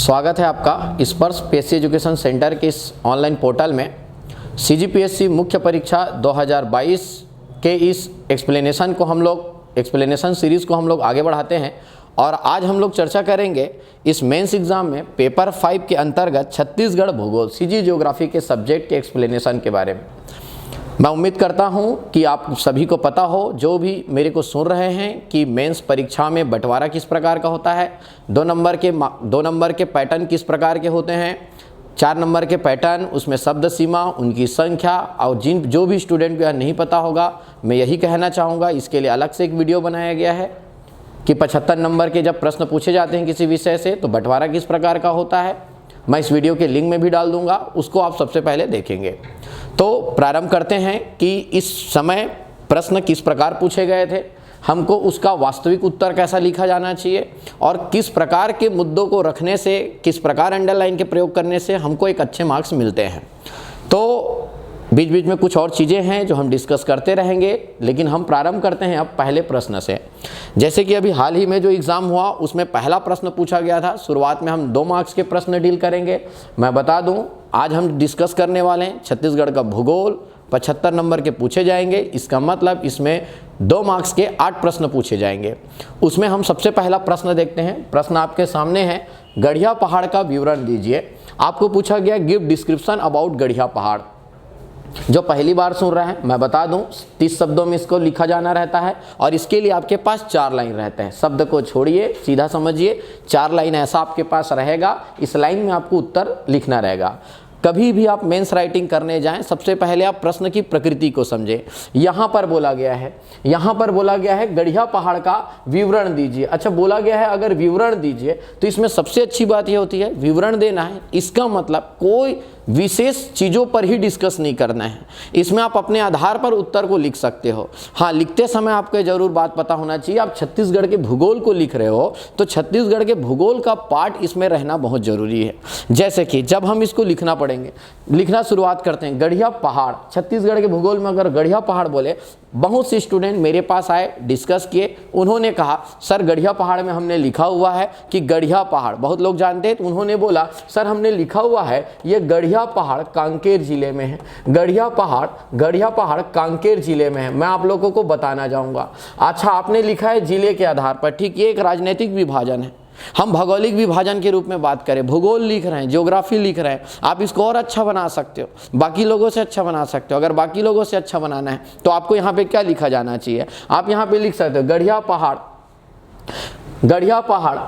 स्वागत है आपका स्पर्श पीएससी एजुकेशन सेंटर के इस ऑनलाइन पोर्टल में। सीजीपीएससी मुख्य परीक्षा 2022 के इस एक्सप्लेनेशन सीरीज़ को हम लोग आगे बढ़ाते हैं और आज हम लोग चर्चा करेंगे इस मेंस एग्ज़ाम में पेपर 5 के अंतर्गत छत्तीसगढ़ भूगोल सीजी ज्योग्राफी के सब्जेक्ट के एक्सप्लेनेशन के बारे में। मैं उम्मीद करता हूं कि आप सभी को पता हो, जो भी मेरे को सुन रहे हैं, कि मेंस परीक्षा में बंटवारा किस प्रकार का होता है, 2 नंबर के पैटर्न किस प्रकार के होते हैं, 4 नंबर के पैटर्न, उसमें शब्द सीमा, उनकी संख्या, और जो भी स्टूडेंट को यह नहीं पता होगा, मैं यही कहना चाहूँगा, इसके लिए अलग से एक वीडियो बनाया गया है कि 75 नंबर के जब प्रश्न पूछे जाते हैं किसी विषय से तो बंटवारा किस प्रकार का होता है। मैं इस वीडियो के लिंक में भी डाल दूंगा, उसको आप सबसे पहले देखेंगे। तो प्रारंभ करते हैं कि इस समय प्रश्न किस प्रकार पूछे गए थे, हमको उसका वास्तविक उत्तर कैसा लिखा जाना चाहिए और किस प्रकार के मुद्दों को रखने से, किस प्रकार अंडरलाइन के प्रयोग करने से हमको एक अच्छे मार्क्स मिलते हैं। तो बीच बीच में कुछ और चीज़ें हैं जो हम डिस्कस करते रहेंगे, लेकिन हम प्रारंभ करते हैं अब पहले प्रश्न से। जैसे कि अभी हाल ही में जो एग्ज़ाम हुआ उसमें पहला प्रश्न पूछा गया था। शुरुआत में हम 2 मार्क्स के प्रश्न डील करेंगे। मैं बता दूं, आज हम डिस्कस करने वाले हैं छत्तीसगढ़ का भूगोल, 75 नंबर के पूछे जाएंगे। इसका मतलब इसमें 2 मार्क्स के 8 प्रश्न पूछे जाएंगे। उसमें हम सबसे पहला प्रश्न देखते हैं। प्रश्न आपके सामने है, गढ़िया पहाड़ का विवरण दीजिए। आपको पूछा गया गिव डिस्क्रिप्शन अबाउट गढ़िया पहाड़। जो पहली बार सुन रहे हैं, मैं बता दूं, 30 शब्दों में इसको लिखा जाना रहता है और इसके लिए आपके पास 4 लाइन रहते हैं। शब्द को छोड़िए, सीधा समझिए, 4 लाइन ऐसा आपके पास रहेगा। इस लाइन में आपको उत्तर लिखना रहेगा। कभी भी आप मेंस राइटिंग करने जाएं, सबसे पहले आप प्रश्न की प्रकृति को समझें। यहाँ पर बोला गया है गढ़िया पहाड़ का विवरण दीजिए। अच्छा, बोला गया है अगर विवरण दीजिए तो इसमें सबसे अच्छी बात यह होती है विवरण देना है। इसका मतलब कोई विशेष चीज़ों पर ही डिस्कस नहीं करना है। इसमें आप अपने आधार पर उत्तर को लिख सकते हो। हाँ, लिखते समय आपको जरूर बात पता होना चाहिए, आप छत्तीसगढ़ के भूगोल को लिख रहे हो तो छत्तीसगढ़ के भूगोल का पार्ट इसमें रहना बहुत जरूरी है। जैसे कि जब हम इसको लिखना शुरुआत करते हैं, गढ़िया पहाड़, छत्तीसगढ़ के भूगोल में अगर गढ़िया पहाड़ बोले, बहुत से स्टूडेंट मेरे पास आए, डिस्कस किए, उन्होंने कहा सर गढ़िया पहाड़ में हमने लिखा हुआ है कि गढ़िया पहाड़, बहुत लोग जानते हैं, तो उन्होंने बोला सर हमने लिखा हुआ है ये गढ़िया पहाड़ कांकेर जिले में है। गढ़िया पहाड़ कांकेर जिले में है। मैं आप लोगों को बताना चाहूँगा। अच्छा, आपने लिखा है जिले के आधार पर, ठीक, ये एक राजनीतिक विभाजन है। हम भौगोलिक विभाजन के रूप में बात करें, भूगोल लिख रहे हैं, ज्योग्राफी लिख रहे हैं, आप इसको और अच्छा बना सकते हो, बाकी लोगों से अच्छा बना सकते हो। अगर बाकी लोगों से अच्छा बनाना है तो आपको यहाँ पे क्या लिखा जाना चाहिए, आप यहाँ पे लिख सकते हो गढ़िया पहाड़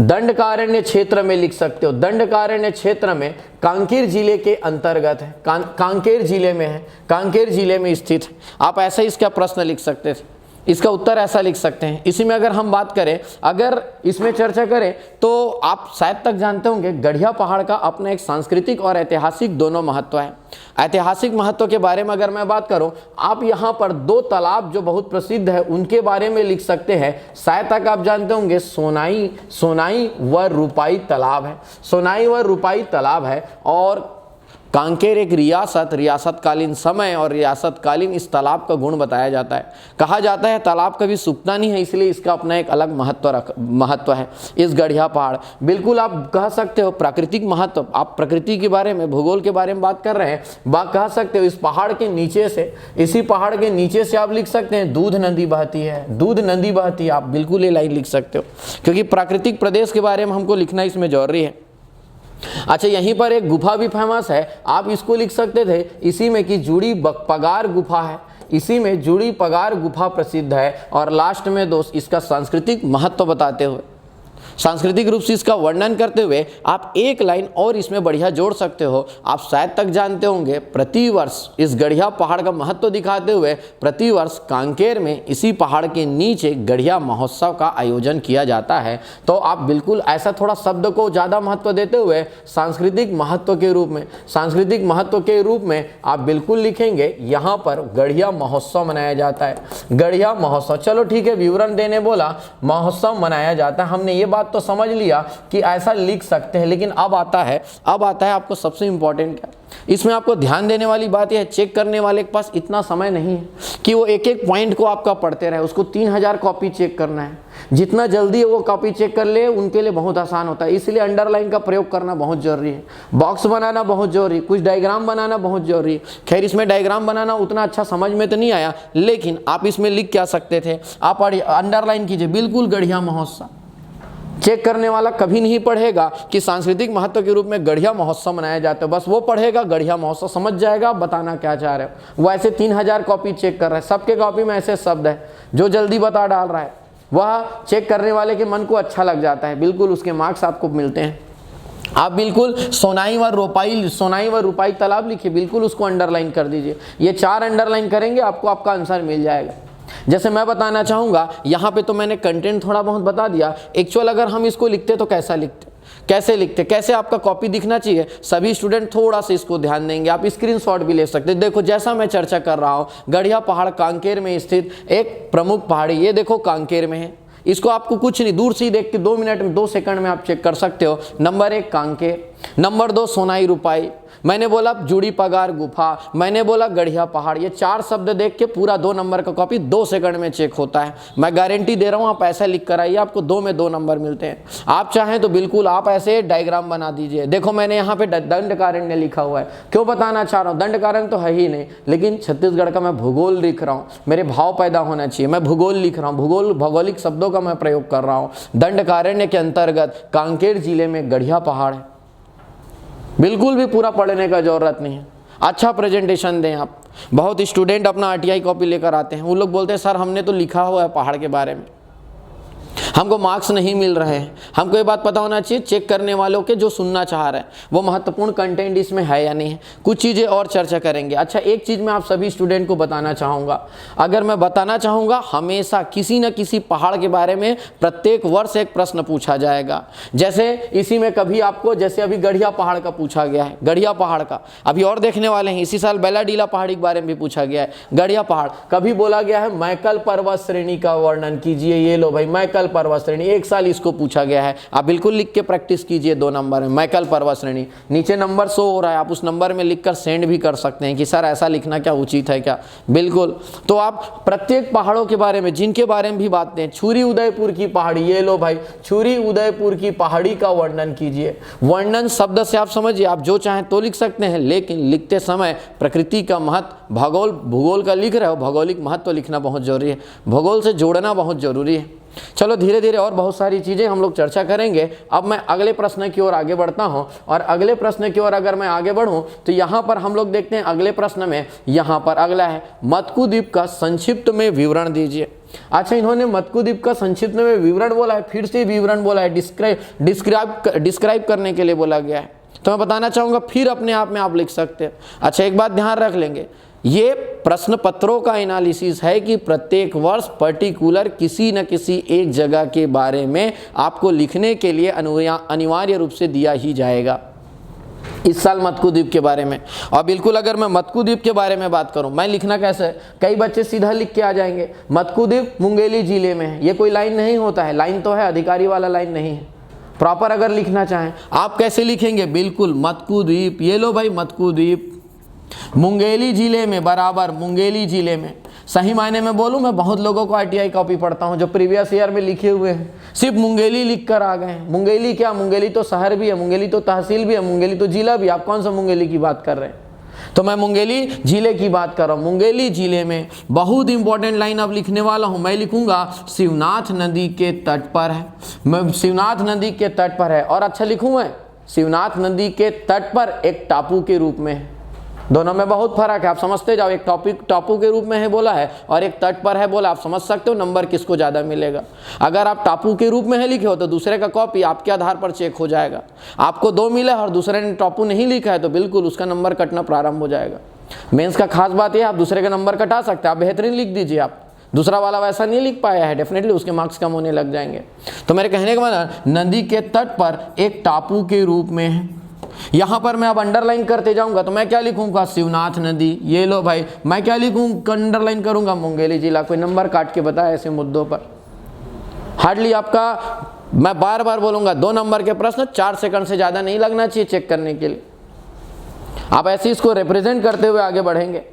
दंडकारण्य क्षेत्र में लिख सकते हो। दंडकारण्य क्षेत्र में कांकेर जिले के अंतर्गत है, कांकेर जिले में है, कांकेर जिले में स्थित है। आप ऐसा इसका प्रश्न लिख सकते थे, इसका उत्तर ऐसा लिख सकते हैं। इसी में अगर हम बात करें, अगर इसमें चर्चा करें तो आप शायद तक जानते होंगे गढ़िया पहाड़ का अपना एक सांस्कृतिक और ऐतिहासिक दोनों महत्व है। ऐतिहासिक महत्व के बारे में अगर मैं बात करूं, आप यहाँ पर 2 तालाब जो बहुत प्रसिद्ध है उनके बारे में लिख सकते हैं। शायद तक आप जानते होंगे सोनाई व रूपाई तालाब है, सोनाई व रूपाई तालाब है। और कांकेर एक रियासतकालीन समय और रियासतकालीन इस तालाब का गुण बताया जाता है। कहा जाता है तालाब कभी सूखता नहीं है, इसलिए इसका अपना एक अलग महत्व है इस गढ़िया पहाड़। बिल्कुल आप कह सकते हो प्राकृतिक महत्व, आप प्रकृति के बारे में, भूगोल के बारे में बात कर रहे हैं, कह सकते हो इस पहाड़ के नीचे से, इसी पहाड़ के नीचे से आप लिख सकते हैं दूध नदी बहती है। आप बिल्कुल ये लाइन लिख सकते हो, क्योंकि प्राकृतिक प्रदेश के बारे में हमको लिखना इसमें जरूरी है। अच्छा, यहीं पर एक गुफा भी फेमस है, आप इसको लिख सकते थे इसी में कि जुड़ी पगार गुफा है, इसी में जुड़ी पगार गुफा प्रसिद्ध है। और लास्ट में दोस्त इसका सांस्कृतिक महत्व बताते हुए, सांस्कृतिक रूप से इसका वर्णन करते हुए आप एक लाइन और इसमें बढ़िया जोड़ सकते हो। आप शायद तक जानते होंगे प्रतिवर्ष इस गढ़िया पहाड़ का महत्व दिखाते हुए प्रतिवर्ष कांकेर में इसी पहाड़ के नीचे गढ़िया महोत्सव का आयोजन किया जाता है। तो आप बिल्कुल ऐसा थोड़ा शब्द को ज़्यादा महत्व देते हुए सांस्कृतिक महत्व के रूप में आप बिल्कुल लिखेंगे यहाँ पर गढ़िया महोत्सव मनाया जाता है। गढ़िया महोत्सव, चलो ठीक है, विवरण देने बोला, महोत्सव मनाया जाता है। हमने ये बात बात तो समझ लिया कि ऐसा लिख सकते हैं, लेकिन अब आता है आपको सबसे इंपॉर्टेंट क्या, इसमें आपको ध्यान देने वाली बात यह है, चेक करने वाले के पास इतना समय नहीं है कि वो एक एक पॉइंट को आपका पढ़ते रहे, उसको 3000 कॉपी चेक करना है। जितना जल्दी वो कॉपी चेक कर ले उनके लिए बहुत आसान होता है, इसलिए अंडरलाइन का प्रयोग करना बहुत जरूरी है, बॉक्स बनाना बहुत जरूरी, कुछ डायग्राम बनाना बहुत जरूरी है। खैर इसमें डायग्राम बनाना उतना अच्छा समझ में तो नहीं आया, लेकिन आप इसमें लिख क्या सकते थे, आप अंडरलाइन कीजिए, बिल्कुल गढ़िया महोत्सव। चेक करने वाला कभी नहीं पढ़ेगा कि सांस्कृतिक महत्व के रूप में गढ़िया महोत्सव मनाया जाता है, बस वो पढ़ेगा गढ़िया महोत्सव, समझ जाएगा बताना क्या चाह रहे हो। वो ऐसे 3000 कॉपी चेक कर रहा है, सबके कॉपी में ऐसे शब्द है, जो जल्दी बता डाल रहा है वह चेक करने वाले के मन को अच्छा लग जाता है, बिल्कुल उसके मार्क्स आपको मिलते हैं। आप बिल्कुल सोनाई व रुपाई तालाब लिखिए, बिल्कुल उसको अंडरलाइन कर दीजिए, ये 4 अंडरलाइन करेंगे आपको आपका आंसर मिल जाएगा। जैसे मैं बताना चाहूँगा, यहाँ पे तो मैंने कंटेंट थोड़ा बहुत बता दिया, एक्चुअल अगर हम इसको लिखते तो कैसे लिखते, कैसे आपका कॉपी दिखना चाहिए, सभी स्टूडेंट थोड़ा सा इसको ध्यान देंगे। आप स्क्रीनशॉट भी ले सकते हैं। देखो जैसा मैं चर्चा कर रहा हूँ, गढ़िया पहाड़ कांकेर में स्थित एक प्रमुख पहाड़ी, ये देखो कांकेर में है, इसको आपको कुछ नहीं, दूर से ही देख के 2 मिनट में 2 सेकंड में आप चेक कर सकते हो। नंबर 1 कांकेर, नंबर 2 सोनाई रुपाई, मैंने बोला जुड़ी पगार गुफा, मैंने बोला गढ़िया पहाड़, ये 4 शब्द देख के पूरा 2 नंबर का कॉपी 2 सेकंड में चेक होता है। मैं गारंटी दे रहा हूँ, आप ऐसा लिख कर आइए, आपको 2 में 2 नंबर मिलते हैं। आप चाहें तो बिल्कुल आप ऐसे डायग्राम बना दीजिए। देखो मैंने यहाँ पे दंडकारण्य लिखा हुआ है, क्यों बताना चाह रहा हूँ, दंडकारण्य तो है ही नहीं, लेकिन छत्तीसगढ़ का मैं भूगोल लिख रहा हूँ, मेरे भाव पैदा होना चाहिए, मैं भूगोल लिख रहा हूँ, भौगोलिक शब्दों का मैं प्रयोग कर रहा हूँ। दंडकारण्य के अंतर्गत कांकेर जिले में गढ़िया पहाड़ है, बिल्कुल भी पूरा पढ़ने का जरूरत नहीं है। अच्छा प्रेजेंटेशन दें आप। बहुत स्टूडेंट अपना आरटीआई कॉपी लेकर आते हैं, वो लोग बोलते हैं सर हमने तो लिखा हुआ है पहाड़ के बारे में, हमको मार्क्स नहीं मिल रहे हैं। हमको ये बात पता होना चाहिए चेक करने वालों के जो सुनना चाह रहे हैं वो महत्वपूर्ण कंटेंट इसमें है या नहीं है। कुछ चीज़ें और चर्चा करेंगे। अच्छा एक चीज़ मैं आप सभी स्टूडेंट को बताना चाहूँगा, अगर मैं बताना चाहूँगा हमेशा किसी न किसी पहाड़ के बारे में प्रत्येक वर्ष एक प्रश्न पूछा जाएगा। जैसे इसी में कभी आपको, जैसे अभी गढ़िया पहाड़ का पूछा गया है, गढ़िया पहाड़ का अभी और देखने वाले हैं, इसी साल बेलाडीला पहाड़ी के बारे में भी पूछा गया है। गढ़िया पहाड़ कभी बोला गया है मैकल पर्वत श्रेणी का वर्णन कीजिए, ये लो भाई मैकल पर्वत श्रेणी, एक साल इसको पूछा गया है। आप बिल्कुल लिख के प्रैक्टिस कीजिए 2 नंबर में मैकल पर्वत श्रेणी। नीचे नंबर शो हो रहा है, आप उस नंबर में लिखकर सेंड भी कर सकते हैं कि सर ऐसा लिखना क्या उचित है क्या, बिल्कुल। तो आप प्रत्येक पहाड़ों के बारे में, जिनके बारे में भी बात हैं, छुरी उदयपुर की पहाड़ी, ये लो भाई छुरी उदयपुर की पहाड़ी का वर्णन कीजिए। वर्णन शब्द से आप समझिए, आप जो चाहें तो लिख सकते हैं, लेकिन लिखते समय प्रकृति का महत्व, भूगोल का लिख रहे हो, भौगोलिक महत्व लिखना बहुत जरूरी है, भूगोल से जोड़ना बहुत जरूरी है। चलो धीरे धीरे और बहुत सारी चीज़ें हम लोग चर्चा करेंगे। अब मैं अगले प्रश्न की ओर आगे बढ़ता हूं, और अगले प्रश्न की ओर अगर मैं आगे बढ़ूं तो यहाँ पर हम लोग देखते हैं अगले प्रश्न में, यहाँ पर अगला है मत्कु द्वीप का संक्षिप्त में विवरण दीजिए। अच्छा इन्होंने मत्कु द्वीप का संक्षिप्त में विवरण बोला है, फिर से विवरण बोला है, डिस्क्राइब करने के लिए बोला गया है। तो मैं बताना चाहूँगा फिर अपने आप में आप लिख सकते हैं। अच्छा एक बात ध्यान रख लेंगे, ये प्रश्न पत्रों का एनालिसिस है कि प्रत्येक वर्ष पर्टिकुलर किसी न किसी एक जगह के बारे में आपको लिखने के लिए अनिवार्य रूप से दिया ही जाएगा। इस साल मत्कु द्वीप के बारे में, और बिल्कुल अगर मैं मत्कु द्वीप के बारे में बात करूं, मैं लिखना कैसे है, कई बच्चे सीधा लिख के आ जाएंगे मत्कु द्वीप मुंगेली जिले में है, ये कोई लाइन नहीं होता है, लाइन तो है अधिकारी वाला लाइन नहीं है। प्रॉपर अगर लिखना चाहें आप कैसे लिखेंगे, बिल्कुल मत्कु द्वीप, ये लो भाई मत्कु द्वीप मुंगेली जिले में, बराबर मुंगेली जिले में। सही मायने में बोलूं, मैं बहुत लोगों को आरटीआई कॉपी पढ़ता हूं जो प्रीवियस ईयर में लिखे हुए हैं, सिर्फ मुंगेली लिख कर आ गए हैं। मुंगेली क्या, मुंगेली तो शहर भी है, मुंगेली तो तहसील भी है, मुंगेली तो जिला भी। आप कौन सा मुंगेली की बात कर रहे हैं, तो मैं मुंगेली जिले की बात कर रहा हूँ। मुंगेली जिले में बहुत इंपॉर्टेंट लाइन अब लिखने वाला हूँ, मैं लिखूंगा शिवनाथ नदी के तट पर है, मैं शिवनाथ नदी के तट पर है। और अच्छा लिखूँ मैं, शिवनाथ नदी के तट पर एक टापू के रूप में है, दोनों में बहुत फर्क है, आप समझते जाओ। एक टापू के रूप में है बोला है और एक तट पर है बोला, आप समझ सकते हो नंबर किसको ज़्यादा मिलेगा। अगर आप टापू के रूप में है लिखे हो तो दूसरे का कॉपी आपके आधार पर चेक हो जाएगा। आपको 2 मिला और दूसरे ने टापू नहीं लिखा है तो बिल्कुल उसका नंबर कटना प्रारंभ हो जाएगा। मेंस का खास बात यह आप दूसरे का नंबर कटा सकते हैं, आप बेहतरीन लिख दीजिए। आप दूसरा वाला वैसा नहीं लिख पाया है, डेफिनेटली उसके मार्क्स कम होने लग जाएंगे। तो मेरे कहने का मतलब नदी के तट पर एक टापू के रूप में है। यहां पर मैं अब अंडरलाइन करते जाऊंगा तो मैं क्या लिखूंगा, शिवनाथ नदी, ये लो भाई। मैं क्या लिखूंगा, अंडरलाइन करूंगा मुंगेली जिला। कोई नंबर काट के बताया ऐसे मुद्दों पर, हार्डली आपका मैं बार बार बोलूंगा 2 नंबर के प्रश्न 4 सेकंड से ज़्यादा नहीं लगना चाहिए चेक करने के लिए। आप ऐसे इसको रिप्रेजेंट करते हुए आगे बढ़ेंगे।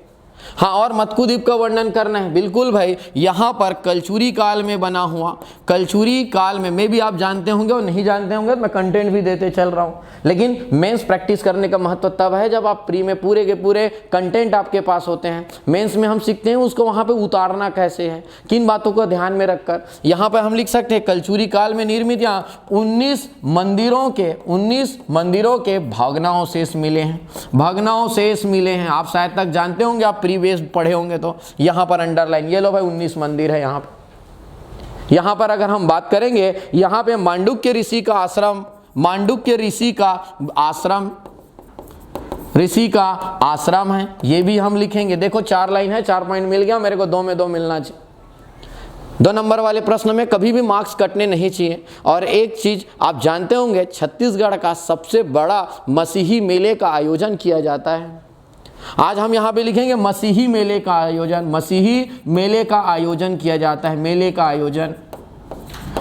हाँ, और मत्कुद्वीप का वर्णन करना है। बिल्कुल भाई, यहाँ पर कलचुरी काल में बना हुआ, कलचुरी काल में भी आप जानते होंगे और नहीं जानते होंगे, मैं कंटेंट भी देते चल रहा हूँ। लेकिन मेंस प्रैक्टिस करने का महत्व तब है जब आप प्री में पूरे के पूरे कंटेंट आपके पास होते हैं। मेंस में हम सीखते हैं उसको वहाँ पे उतारना कैसे है, किन बातों को ध्यान में रखकर। यहाँ पर हम लिख सकते हैं कलचुरी काल में निर्मित यहाँ 19 मंदिरों के भग्नावशेष मिले हैं, भग्नावशेष मिले हैं। आप शायद तक जानते होंगे, आप प्री बेस पढ़े होंगे तो यहाँ पर अंडरलाइन, ये लो भाई 19 मंदिर है यहाँ पर। यहाँ पर अगर हम बात करेंगे, यहाँ पे मांडुक्य ऋषि का आश्रम, मांडुक्य ऋषि का आश्रम है, ये भी हम लिखेंगे। देखो 4 लाइन है, 4 पॉइंट मिल गया मेरे को, 2 में 2 मिलना चाहिए। 2 नंबर वाले प्रश्न में कभी भी मार्क्स कटने नहीं चाहिए। और एक चीज आप जानते होंगे, छत्तीसगढ़ का सबसे बड़ा मसीही मेले का आयोजन किया जाता है। आज हम यहाँ पे लिखेंगे मसीही मेले का आयोजन, मसीही मेले का आयोजन किया जाता है, मेले का आयोजन।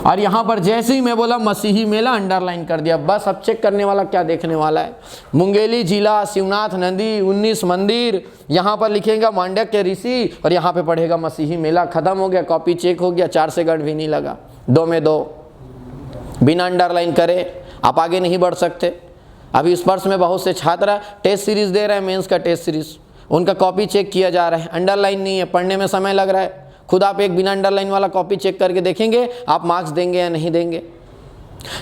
और यहाँ पर जैसे ही मैं बोला मसीही मेला, अंडरलाइन कर दिया। बस अब चेक करने वाला क्या देखने वाला है, मुंगेली जिला, शिवनाथ नदी, 19 मंदिर, यहाँ पर लिखेगा मांडुक्य ऋषि और यहाँ पे पढ़ेगा मसीही मेला। खत्म हो गया, कॉपी चेक हो गया, 4 सेकंड भी नहीं लगा। 2 में 2 बिना अंडरलाइन करे आप आगे नहीं बढ़ सकते। अभी स्पर्श में बहुत से छात्र टेस्ट सीरीज दे रहे हैं, मेंस का टेस्ट सीरीज, उनका कॉपी चेक किया जा रहा है, अंडरलाइन नहीं है, पढ़ने में समय लग रहा है। खुद आप एक बिना अंडरलाइन वाला कॉपी चेक करके देखेंगे आप मार्क्स देंगे या नहीं देंगे।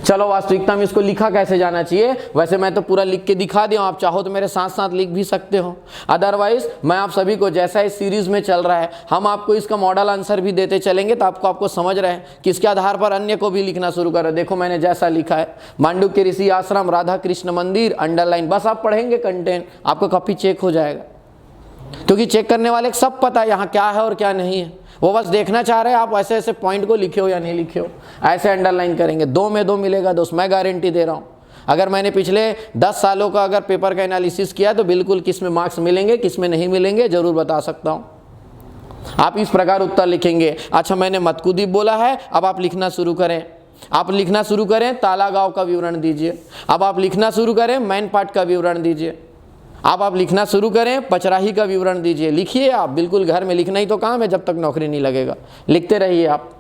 चलो वास्तविकता में इसको लिखा कैसे जाना चाहिए, वैसे मैं तो पूरा लिख के दिखा दिया हूं, आप चाहो तो मेरे साथ साथ लिख भी सकते हो। अदरवाइज मैं आप सभी को, जैसा इस सीरीज में चल रहा है, हम आपको इसका मॉडल आंसर भी देते चलेंगे, तो आपको समझ रहे हैं कि इसके आधार पर अन्य को भी लिखना शुरू करो। देखो मैंने जैसा लिखा है, मांडुक्य ऋषि आश्रम, राधा कृष्ण मंदिर, अंडरलाइन। बस आप पढ़ेंगे कंटेंट, आपका कॉपी चेक हो जाएगा, क्योंकि चेक करने वाले को सब पता है यहाँ क्या है और क्या नहीं है। वो बस देखना चाह रहे हैं आप ऐसे ऐसे पॉइंट को लिखे हो या नहीं लिखे हो, ऐसे अंडरलाइन करेंगे। 2 में 2 मिलेगा दोस्त, मैं गारंटी दे रहा हूँ। अगर मैंने पिछले 10 सालों का अगर पेपर का एनालिसिस किया तो बिल्कुल किस में मार्क्स मिलेंगे किस में नहीं मिलेंगे जरूर बता सकता हूँ। आप इस प्रकार उत्तर लिखेंगे। अच्छा, मैंने मत्कुद्वीप बोला है, अब आप लिखना शुरू करें। आप लिखना शुरू करें, ताला गाँव का विवरण दीजिए। अब आप लिखना शुरू करें, मैन पार्ट का विवरण दीजिए। अब आप लिखना शुरू करें, पचराही का विवरण दीजिए। लिखिए आप, बिल्कुल घर में लिखना ही तो काम है, जब तक नौकरी नहीं लगेगा लिखते रहिए आप।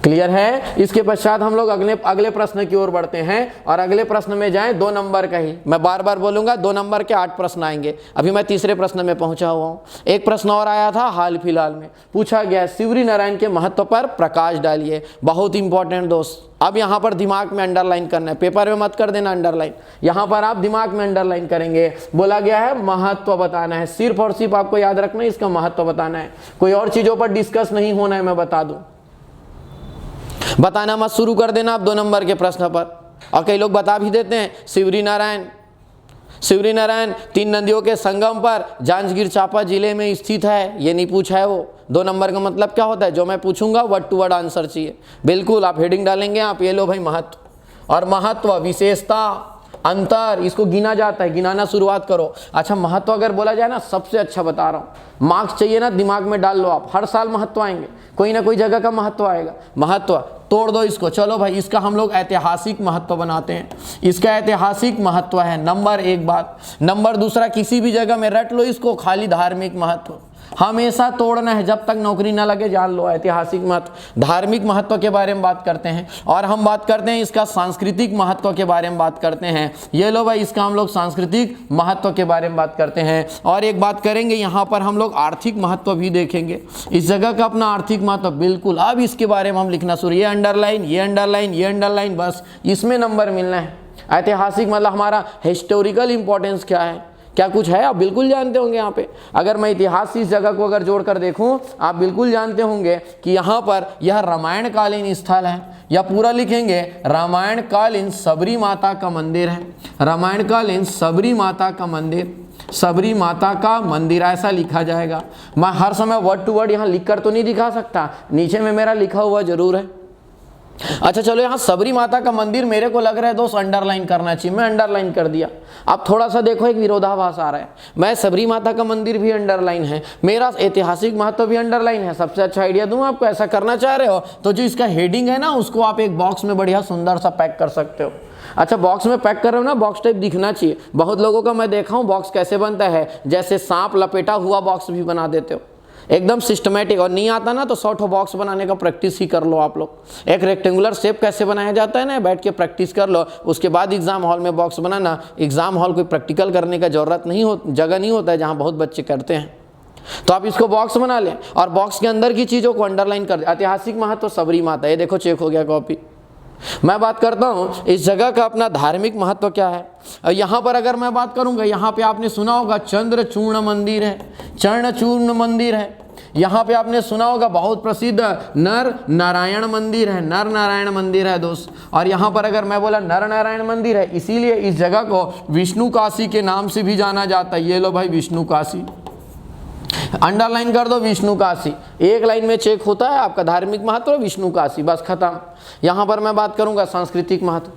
क्लियर है। इसके पश्चात हम लोग अगले प्रश्न की ओर बढ़ते हैं और अगले प्रश्न में जाएं 2 नंबर का ही। मैं बार बार बोलूंगा 2 नंबर के 8 प्रश्न आएंगे। अभी मैं तीसरे प्रश्न में पहुंचा हुआ हूं। एक प्रश्न और आया था हाल फिलहाल में, पूछा गया शिवरी नारायण के महत्व पर प्रकाश डालिए। बहुत इंपॉर्टेंट दोस्त, अब यहाँ पर दिमाग में अंडरलाइन करना है, पेपर में मत कर देना अंडरलाइन, यहाँ पर आप दिमाग में अंडरलाइन करेंगे। बोला गया है महत्व बताना है, सिर्फ और सिर्फ आपको याद रखना है, इसका महत्व बताना है, कोई और चीजों पर डिस्कस नहीं होना है। मैं बता दूं, बताना मत शुरू कर देना आप 2 नंबर के प्रश्न पर। और कई लोग बता भी देते हैं शिवरी नारायण 3 नदियों के संगम पर जांजगीर चांपा जिले में स्थित है, ये नहीं पूछा है वो। 2 नंबर का मतलब क्या होता है, जो मैं पूछूंगा वर्ड टू वर्ड आंसर चाहिए। बिल्कुल आप हेडिंग डालेंगे आप, ये लो भाई महत्व। और महत्व, विशेषता, अंतर, इसको गिना जाता है, गिनाना शुरुआत करो। अच्छा, महत्व अगर बोला जाए ना, सबसे अच्छा बता रहा हूँ, मार्क्स चाहिए ना दिमाग में डाल लो आप, हर साल महत्व आएंगे, कोई ना कोई जगह का महत्व आएगा। महत्व तोड़ दो इसको, चलो भाई इसका हम लोग ऐतिहासिक महत्व बनाते हैं। इसका ऐतिहासिक महत्व है नंबर 1 बात। नंबर 2 किसी भी जगह में रट लो इसको, खाली धार्मिक महत्व हमेशा तोड़ना है, जब तक नौकरी ना लगे जान लो। ऐतिहासिक महत्व, धार्मिक महत्व के बारे में बात करते हैं। और हम बात करते हैं इसका सांस्कृतिक महत्व के बारे में बात करते हैं। ये लो भाई इसका हम लोग सांस्कृतिक महत्व के बारे में बात करते हैं। और एक बात करेंगे यहाँ पर हम लोग आर्थिक महत्व भी देखेंगे, इस जगह का अपना आर्थिक महत्व। बिल्कुल अब इसके बारे में हम लिखना शुरू, ये अंडरलाइन, ये अंडरलाइन, ये अंडरलाइन, बस इसमें नंबर मिलना है। ऐतिहासिक मतलब हमारा हिस्टोरिकल इंपॉर्टेंस क्या है, क्या कुछ है, आप बिल्कुल जानते होंगे। यहाँ पे अगर मैं इतिहास इस जगह को अगर जोड़कर देखूं, आप बिल्कुल जानते होंगे कि यहाँ पर यह रामायण कालीन स्थल है, या पूरा लिखेंगे रामायण कालीन सबरी माता का मंदिर है। रामायण कालीन सबरी माता का मंदिर, सबरी माता का मंदिर ऐसा लिखा जाएगा। मैं हर समय वर्ड टू वर्ड यहाँ लिख कर तो नहीं दिखा सकता, नीचे में मेरा लिखा हुआ जरूर है। अच्छा चलो, यहाँ सबरी माता का मंदिर मेरे को लग रहा है दोस्त अंडरलाइन करना चाहिए, मैं अंडरलाइन कर दिया। अब थोड़ा सा देखो एक विरोधाभास आ रहा है, मैं सबरी माता का मंदिर भी अंडरलाइन है, मेरा ऐतिहासिक महत्व भी अंडरलाइन है। सबसे अच्छा आइडिया दूं आपको, ऐसा करना चाह रहे हो तो जो इसका हेडिंग है ना उसको आप एक बॉक्स में बढ़िया सुंदर सा पैक कर सकते हो। अच्छा बॉक्स में पैक कर रहे हो ना, बॉक्स टाइप दिखना चाहिए। बहुत लोगों का मैं देखा हूँ बॉक्स कैसे बनता है, जैसे सांप लपेटा हुआ बॉक्स भी बना देते हो, एकदम सिस्टमेटिक। और नहीं आता ना तो 100 बॉक्स बनाने का प्रैक्टिस ही कर लो आप लोग। एक रेक्टेंगुलर शेप कैसे बनाया जाता है ना, बैठ के प्रैक्टिस कर लो, उसके बाद एग्जाम हॉल में बॉक्स बनाना। एग्जाम हॉल कोई प्रैक्टिकल करने का जरूरत नहीं हो, जगह नहीं होता है जहाँ बहुत बच्चे करते हैं। तो आप इसको बॉक्स बना लें और बॉक्स के अंदर की चीज़ों को अंडरलाइन कर दें। ऐतिहासिक महत्व सबरी माता, ये देखो चेक हो गया कॉपी। मैं बात करता हूँ इस जगह का अपना धार्मिक महत्व क्या है। यहाँ पर अगर मैं बात करूँगा, यहाँ पे आपने सुना होगा चंद्रचूर्ण मंदिर है, चरणचूर्ण मंदिर है। यहाँ पे आपने सुना होगा बहुत प्रसिद्ध नर नारायण मंदिर है, नर नारायण मंदिर है दोस्त। और यहाँ पर अगर मैं बोला नर नारायण मंदिर है, इसीलिए इस जगह को विष्णु काशी के नाम से भी जाना जाता है। ये लो भाई विष्णु काशी, अंडरलाइन कर दो विष्णु काशी, एक लाइन में चेक होता है आपका धार्मिक महत्व विष्णु काशी, बस खत्म। यहाँ पर मैं बात करूँगा सांस्कृतिक महत्व।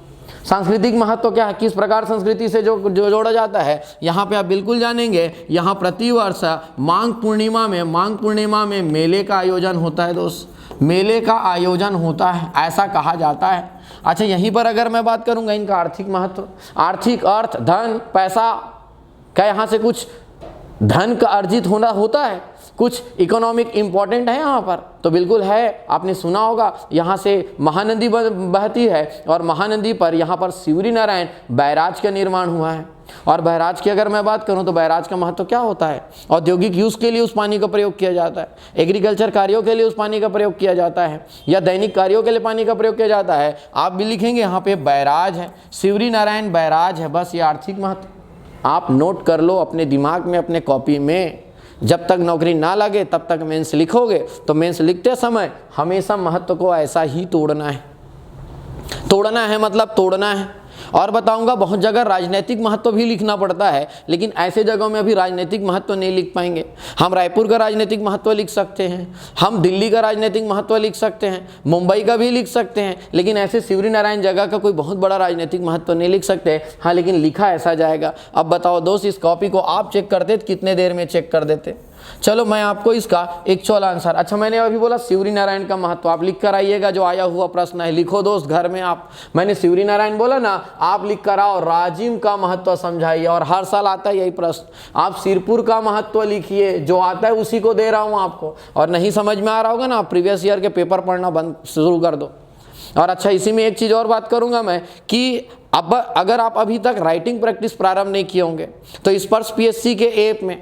सांस्कृतिक महत्व क्या है, किस प्रकार संस्कृति से जो जोड़ा जाता है, यहाँ पे आप बिल्कुल जानेंगे। यहाँ प्रतिवर्ष माघ पूर्णिमा में मेले का आयोजन होता है दोस्त, मेले का आयोजन होता है ऐसा कहा जाता है। अच्छा यहीं पर अगर मैं बात करूँगा इनका आर्थिक महत्व, आर्थिक अर्थ धन पैसा, क्या यहाँ से कुछ धन का अर्जित होना होता है, कुछ इकोनॉमिक इम्पोर्टेंट है यहाँ पर, तो बिल्कुल है। आपने सुना होगा यहाँ से महानदी बहती है और महानदी पर यहाँ पर शिवरी नारायण बैराज का निर्माण हुआ है। और बैराज की अगर मैं बात करूँ तो बैराज का महत्व क्या होता है, औद्योगिक यूज़ के लिए उस पानी का प्रयोग किया जाता है, एग्रीकल्चर कार्यों के लिए उस पानी का प्रयोग किया जाता है, या दैनिक कार्यों के लिए पानी का प्रयोग किया जाता है। आप भी लिखेंगे यहाँ पे बैराज है, शिवरी नारायण बैराज है, बस ये आर्थिक महत्व आप नोट कर लो अपने दिमाग में, अपने कॉपी में। जब तक नौकरी ना लगे तब तक मेंस लिखोगे, तो मेंस लिखते समय हमेशा महत्व को ऐसा ही तोड़ना है। तोड़ना है मतलब तोड़ना है। और बताऊंगा बहुत जगह राजनीतिक महत्व भी लिखना पड़ता है, लेकिन ऐसे जगहों में अभी राजनीतिक महत्व नहीं लिख पाएंगे। हम रायपुर का राजनीतिक महत्व लिख सकते हैं, हम दिल्ली का राजनीतिक महत्व लिख सकते हैं, मुंबई का भी लिख सकते हैं, लेकिन ऐसे शिवरी नारायण जगह का कोई बहुत बड़ा राजनीतिक महत्व नहीं लिख सकते। हाँ लेकिन लिखा ऐसा जाएगा। अब बताओ दोस्त, इस कॉपी को आप चेक करते तो कितने देर में चेक कर देते। चलो मैं आपको इसका एक्चुअल आंसर, अच्छा मैंने अभी बोला शिवरी नारायण का महत्व, आप लिख कर आइएगा, जो आया हुआ प्रश्न है लिखो दोस्त घर में आप। मैंने शिवरी नारायण बोला ना, आप लिख कर आओ राजिम का महत्व समझाइए। और हर साल आता है यही प्रश्न, आप सिरपुर का महत्व लिखिए, जो आता है उसी को दे रहा हूँ आपको। और नहीं समझ में आ रहा होगा ना, आप प्रीवियस ईयर के पेपर पढ़ना बंद शुरू कर दो। और अच्छा इसी में एक चीज़ और बात करूंगा मैं कि अब अगर आप अभी तक राइटिंग प्रैक्टिस प्रारंभ नहीं किए होंगे तो स्पर्श PSC के ऐप में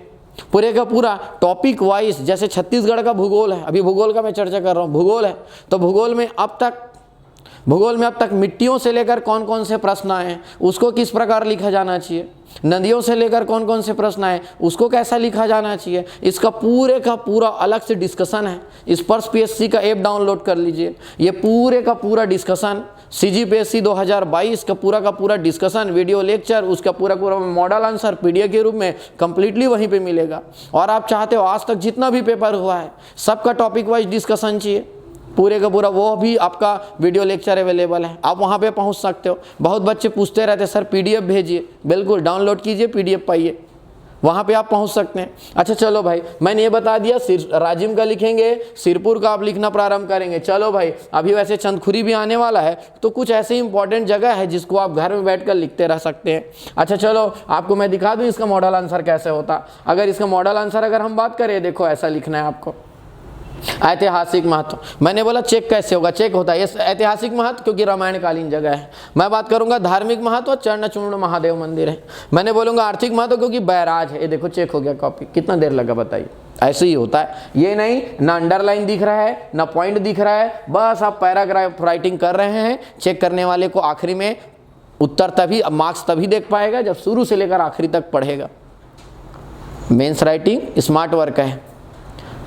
पूरे का पूरा टॉपिक वाइज, जैसे छत्तीसगढ़ का भूगोल है, अभी भूगोल का मैं चर्चा कर रहा हूँ, भूगोल है तो भूगोल में अब तक मिट्टियों से लेकर कौन कौन से प्रश्न आए हैं, उसको किस प्रकार लिखा जाना चाहिए, नदियों से लेकर कौन कौन से प्रश्न आए उसको कैसा लिखा जाना चाहिए, इसका पूरे का पूरा अलग से डिस्कशन है। स्पर्श PSC का ऐप डाउनलोड कर लीजिए, ये पूरे का पूरा डिस्कशन CGPSC 2022 का पूरा डिस्कशन, वीडियो लेक्चर, उसका पूरा मॉडल आंसर PDF के रूप में कंप्लीटली वहीं पे मिलेगा। और आप चाहते हो आज तक जितना भी पेपर हुआ है सबका टॉपिक वाइज डिस्कशन चाहिए पूरे का पूरा, वो भी आपका वीडियो लेक्चर अवेलेबल है, आप वहाँ पे पहुँच सकते हो। बहुत बच्चे पूछते रहते सर PDF भेजिए, बिल्कुल डाउनलोड कीजिए, PDF पाइए, वहाँ पे आप पहुँच सकते हैं। अच्छा चलो भाई, मैंने ये बता दिया राजिम का लिखेंगे, सिरपुर का आप लिखना प्रारंभ करेंगे। चलो भाई, अभी वैसे चंदखुरी भी आने वाला है, तो कुछ ऐसे इंपॉर्टेंट जगह है जिसको आप घर में बैठकर लिखते रह सकते हैं। अच्छा चलो आपको मैं दिखा दूँ इसका मॉडल आंसर कैसे होता। अगर इसका मॉडल आंसर अगर हम बात करें, देखो ऐसा लिखना है आपको, ऐतिहासिक महत्व। मैंने बोला चेक कैसे होगा, चेक होता है ये ऐतिहासिक महत्व क्योंकि रामायण कालीन जगह है। मैं बात करूंगा धार्मिक महत्व, चरणचूर्ण महादेव मंदिर है। मैंने बोलूंगा आर्थिक महत्व क्योंकि बैराज है। ये देखो चेक हो गया कॉपी, कितना देर लगा बताइए। ऐसे ही होता है, ये नहीं ना अंडरलाइन दिख रहा है ना पॉइंट दिख रहा है, बस आप पैराग्राफ राइटिंग कर रहे हैं। चेक करने वाले को आखिरी में उत्तर तभी, मार्क्स तभी देख पाएगा जब शुरू से लेकर आखिरी तक पढ़ेगा। मेंस राइटिंग स्मार्ट वर्क है,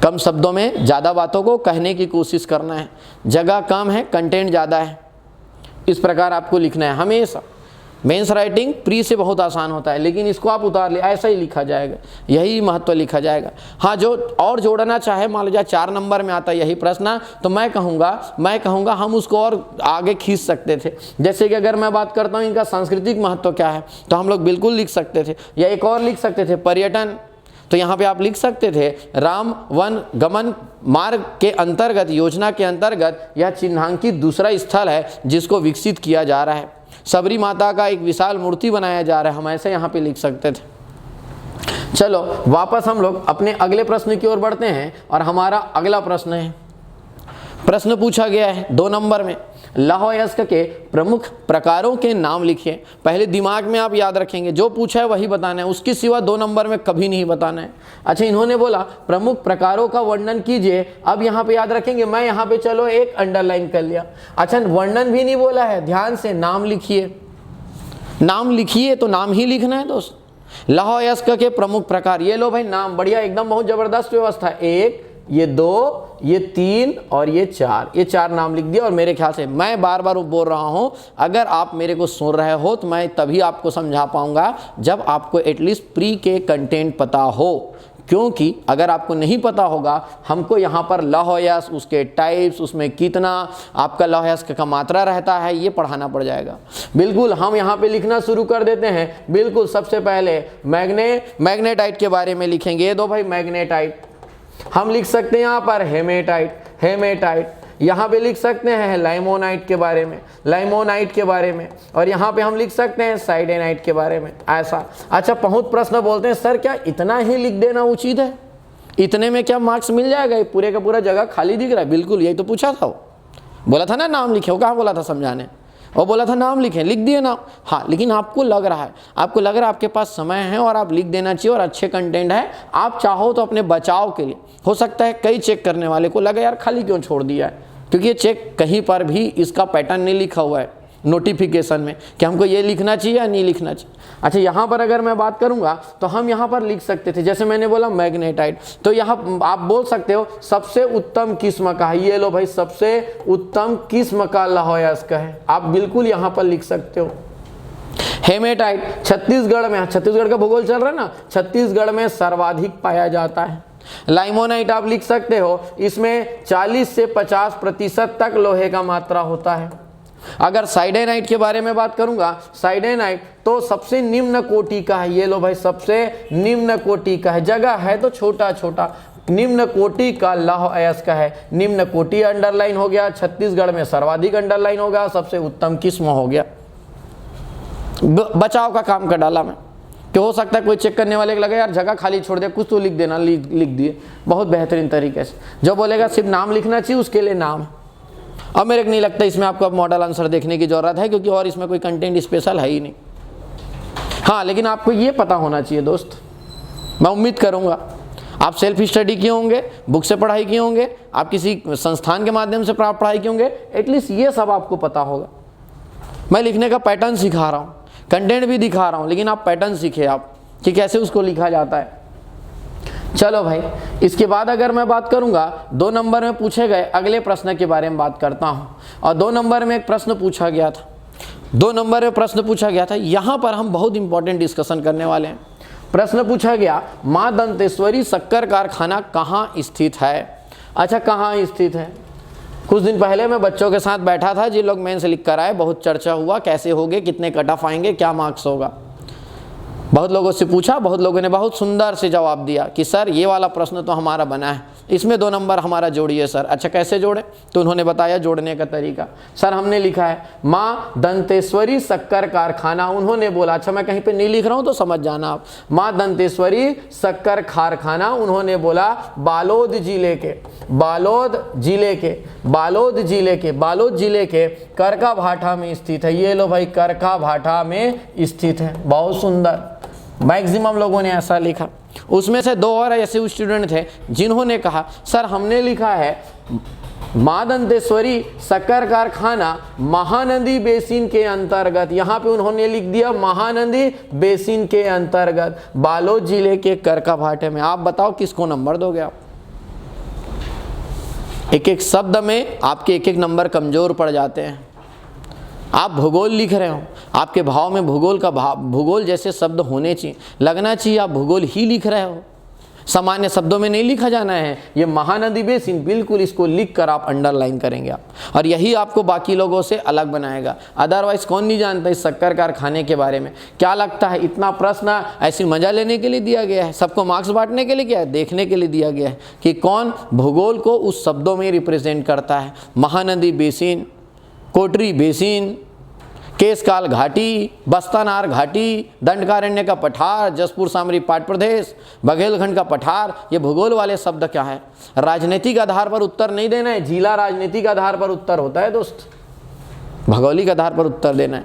कम शब्दों में ज़्यादा बातों को कहने की कोशिश करना है, जगह कम है कंटेंट ज़्यादा है, इस प्रकार आपको लिखना है हमेशा। मेंस राइटिंग प्री से बहुत आसान होता है, लेकिन इसको आप उतार ले, ऐसा ही लिखा जाएगा, यही महत्व लिखा जाएगा। हाँ, जो और जोड़ना चाहे, मान लीजिए 4 नंबर में आता है यही प्रश्न, तो मैं कहूँगा हम उसको और आगे खींच सकते थे। जैसे कि अगर मैं बात करता हूँ इनका सांस्कृतिक महत्व क्या है, तो हम लोग बिल्कुल लिख सकते थे, या एक और लिख सकते थे पर्यटन। तो यहाँ पे आप लिख सकते थे राम वन गमन मार्ग के अंतर्गत, योजना के अंतर्गत यह चिन्हांकित दूसरा स्थल है जिसको विकसित किया जा रहा है। सबरी माता का एक विशाल मूर्ति बनाया जा रहा है, हम ऐसे यहाँ पे लिख सकते थे। चलो वापस हम लोग अपने अगले प्रश्न की ओर बढ़ते हैं, और हमारा अगला प्रश्न है, प्रश्न पूछा गया है 2 नंबर में, लौह अयस्क के प्रमुख प्रकारों के नाम लिखिए। पहले दिमाग में आप याद रखेंगे, जो पूछा है वही बताना है, उसके सिवा 2 नंबर में कभी नहीं बताना है। अच्छा, इन्होंने बोला प्रमुख प्रकारों का वर्णन कीजिए। अब यहाँ पे याद रखेंगे, मैं यहाँ पे चलो एक अंडरलाइन कर लिया। अच्छा, वर्णन भी नहीं बोला है, ध्यान से नाम लिखिए, नाम लिखिए, तो नाम ही लिखना है दोस्त। लौह अयस्क के प्रमुख प्रकार, ये लो भाई नाम, बढ़िया एकदम, बहुत जबरदस्त व्यवस्था। 1, ये 2, ये 3 और ये 4, ये 4 नाम लिख दिया। और मेरे ख्याल से मैं बार बार बोल रहा हूँ, अगर आप मेरे को सुन रहे हो तो मैं तभी आपको समझा पाऊंगा जब आपको एटलीस्ट प्री के कंटेंट पता हो, क्योंकि अगर आपको नहीं पता होगा, हमको यहाँ पर लौह अयस्क, उसके टाइप्स, उसमें कितना आपका लौह अयस्क का मात्रा रहता है, ये पढ़ाना पड़ जाएगा। बिल्कुल हम यहाँ पे लिखना शुरू कर देते हैं। बिल्कुल सबसे पहले मैग्नेटाइट के बारे में लिखेंगे। ये दो भाई मैग्नेटाइट, हम लिख सकते हैं यहाँ पर हेमेटाइट, यहाँ पे लिख सकते हैं लाइमोनाइट के बारे में, और यहाँ पे हम लिख सकते हैं साइडेनाइट के बारे में, ऐसा। अच्छा, बहुत प्रश्न बोलते हैं सर क्या इतना ही लिख देना उचित है, इतने में क्या मार्क्स मिल जाएगा, ये पूरे का पूरा जगह खाली दिख रहा है। बिल्कुल यही तो पूछा था, बोला था ना नाम लिखे, वो कहाँ बोला था समझाने, और बोला था नाम लिखें, लिख दिए नाम। हाँ, लेकिन आपको लग रहा है आपके पास समय है और आप लिख देना चाहिए, और अच्छे कंटेंट है, आप चाहो तो अपने बचाव के लिए, हो सकता है कई चेक करने वाले को लगे यार खाली क्यों छोड़ दिया है, क्योंकि ये चेक कहीं पर भी इसका पैटर्न नहीं लिखा हुआ है नोटिफिकेशन में कि हमको ये लिखना चाहिए या नहीं लिखना चाहिए। अच्छा, यहाँ पर अगर मैं बात करूँगा तो हम यहाँ पर लिख सकते थे, जैसे मैंने बोला मैग्नेटाइट, तो यहाँ आप बोल सकते हो सबसे उत्तम किस्म का है, ये लो भाई सबसे उत्तम किस्म का लौह अयस्क है, आप बिल्कुल यहाँ पर लिख सकते हो। हेमेटाइट छत्तीसगढ़ में, छत्तीसगढ़ का भूगोल चल रहा है ना, छत्तीसगढ़ में सर्वाधिक पाया जाता है। लाइमोनाइट आप लिख सकते हो, इसमें 40 से 50% तक लोहे का मात्रा होता है। अगर साइडेनाइट के बारे में बात करूंगा, साइडेनाइट तो सबसे निम्न कोटि का है, ये लो भाई सबसे निम्न कोटि का है, जगह है तो छोटा छोटा, निम्न कोटि का लौह अयस्क है। निम्न कोटि अंडरलाइन हो गया, छत्तीसगढ़ में सर्वाधिक अंडरलाइन हो गया, सबसे उत्तम किस्म हो गया। बचाव का काम कर डाला मैं, कि हो सकता है कोई चेक करने वाले को लगे यार जगह खाली छोड़ दे, कुछ तो लिख देना, लिख दिए बहुत बेहतरीन तरीके से। जो बोलेगा सिर्फ नाम लिखना चाहिए, उसके लिए नाम है। अब मेरे को नहीं लगता इसमें आपको अब मॉडल आंसर देखने की जरूरत है, क्योंकि और इसमें कोई कंटेंट स्पेशल है ही नहीं। हाँ, लेकिन आपको ये पता होना चाहिए दोस्त, मैं उम्मीद करूँगा आप सेल्फ स्टडी किए होंगे, बुक से पढ़ाई किए होंगे, आप किसी संस्थान के माध्यम से प्राप्त पढ़ाई किए होंगे, एटलीस्ट ये सब आपको पता होगा। मैं लिखने का पैटर्न सिखा रहा हूँ, कंटेंट भी दिखा रहा हूँ, लेकिन आप पैटर्न सीखे आप कि कैसे उसको लिखा जाता है। चलो भाई, इसके बाद अगर मैं बात करूंगा 2 नंबर में पूछे गए अगले प्रश्न के बारे में बात करता हूं। और 2 नंबर में एक प्रश्न पूछा गया था, 2 नंबर में प्रश्न पूछा गया था, यहां पर हम बहुत इंपॉर्टेंट डिस्कशन करने वाले हैं। प्रश्न पूछा गया, मां दंतेश्वरी शक्कर कारखाना कहां स्थित है। अच्छा, कहां स्थित है, कुछ दिन पहले मैं बच्चों के साथ बैठा था, जिन लोग मेंस लिख कर आए, बहुत चर्चा हुआ कैसे होगे, कितने कट ऑफ आएंगे, क्या मार्क्स होगा। बहुत लोगों से पूछा, बहुत लोगों ने बहुत सुंदर से जवाब दिया कि सर ये वाला प्रश्न तो हमारा बना है, इसमें 2 नंबर हमारा जोड़िए सर। अच्छा, कैसे जोड़ें, तो उन्होंने बताया जोड़ने का तरीका। सर हमने लिखा है माँ दंतेश्वरी शक्कर कारखाना, उन्होंने बोला, अच्छा मैं कहीं पे नहीं लिख रहा हूँ तो समझ जाना आप, माँ दंतेश्वरी शक्कर कारखाना, उन्होंने बोला बालोद जिले के करका भाटा में स्थित है। ये लो भाई करका भाटा में स्थित है, बहुत सुंदर, मैक्सिमम लोगों ने ऐसा लिखा। उसमें से 2 और ऐसे स्टूडेंट थे जिन्होंने कहा सर हमने लिखा है मां दंतेश्वरी शक्कर कारखाना महानदी बेसिन के अंतर्गत, यहाँ पे उन्होंने लिख दिया महानदी बेसिन के अंतर्गत बालोद जिले के करका भाटे में। आप बताओ किसको नंबर दोगे आप। एक एक शब्द में आपके एक एक नंबर कमजोर पड़ जाते हैं। आप भूगोल लिख रहे हो, आपके भाव में भूगोल का भूगोल जैसे शब्द होने चाहिए, लगना चाहिए आप भूगोल ही लिख रहे हो, सामान्य शब्दों में नहीं लिखा जाना है। ये महानदी बेसिन, बिल्कुल इसको लिख कर आप अंडरलाइन करेंगे आप, और यही आपको बाकी लोगों से अलग बनाएगा। अदरवाइज कौन नहीं जानता इस शक्कर कारखाने के बारे में। क्या लगता है इतना प्रश्न ऐसी मजा लेने के लिए दिया गया है, सबको मार्क्स बांटने के लिए क्या है, देखने के लिए दिया गया है कि कौन भूगोल को उस शब्दों में रिप्रेजेंट करता है। महानदी बेसिन, कोटरी बेसिन, केशकाल घाटी, बस्तानार घाटी, दंडकारण्य का पठार, जसपुर सामरी पाट प्रदेश, बघेलखंड का पठार, ये भूगोल वाले शब्द क्या है। राजनीतिक आधार पर उत्तर नहीं देना है, जिला राजनीतिक आधार पर उत्तर होता है दोस्त, भौगोलिक आधार पर उत्तर देना है।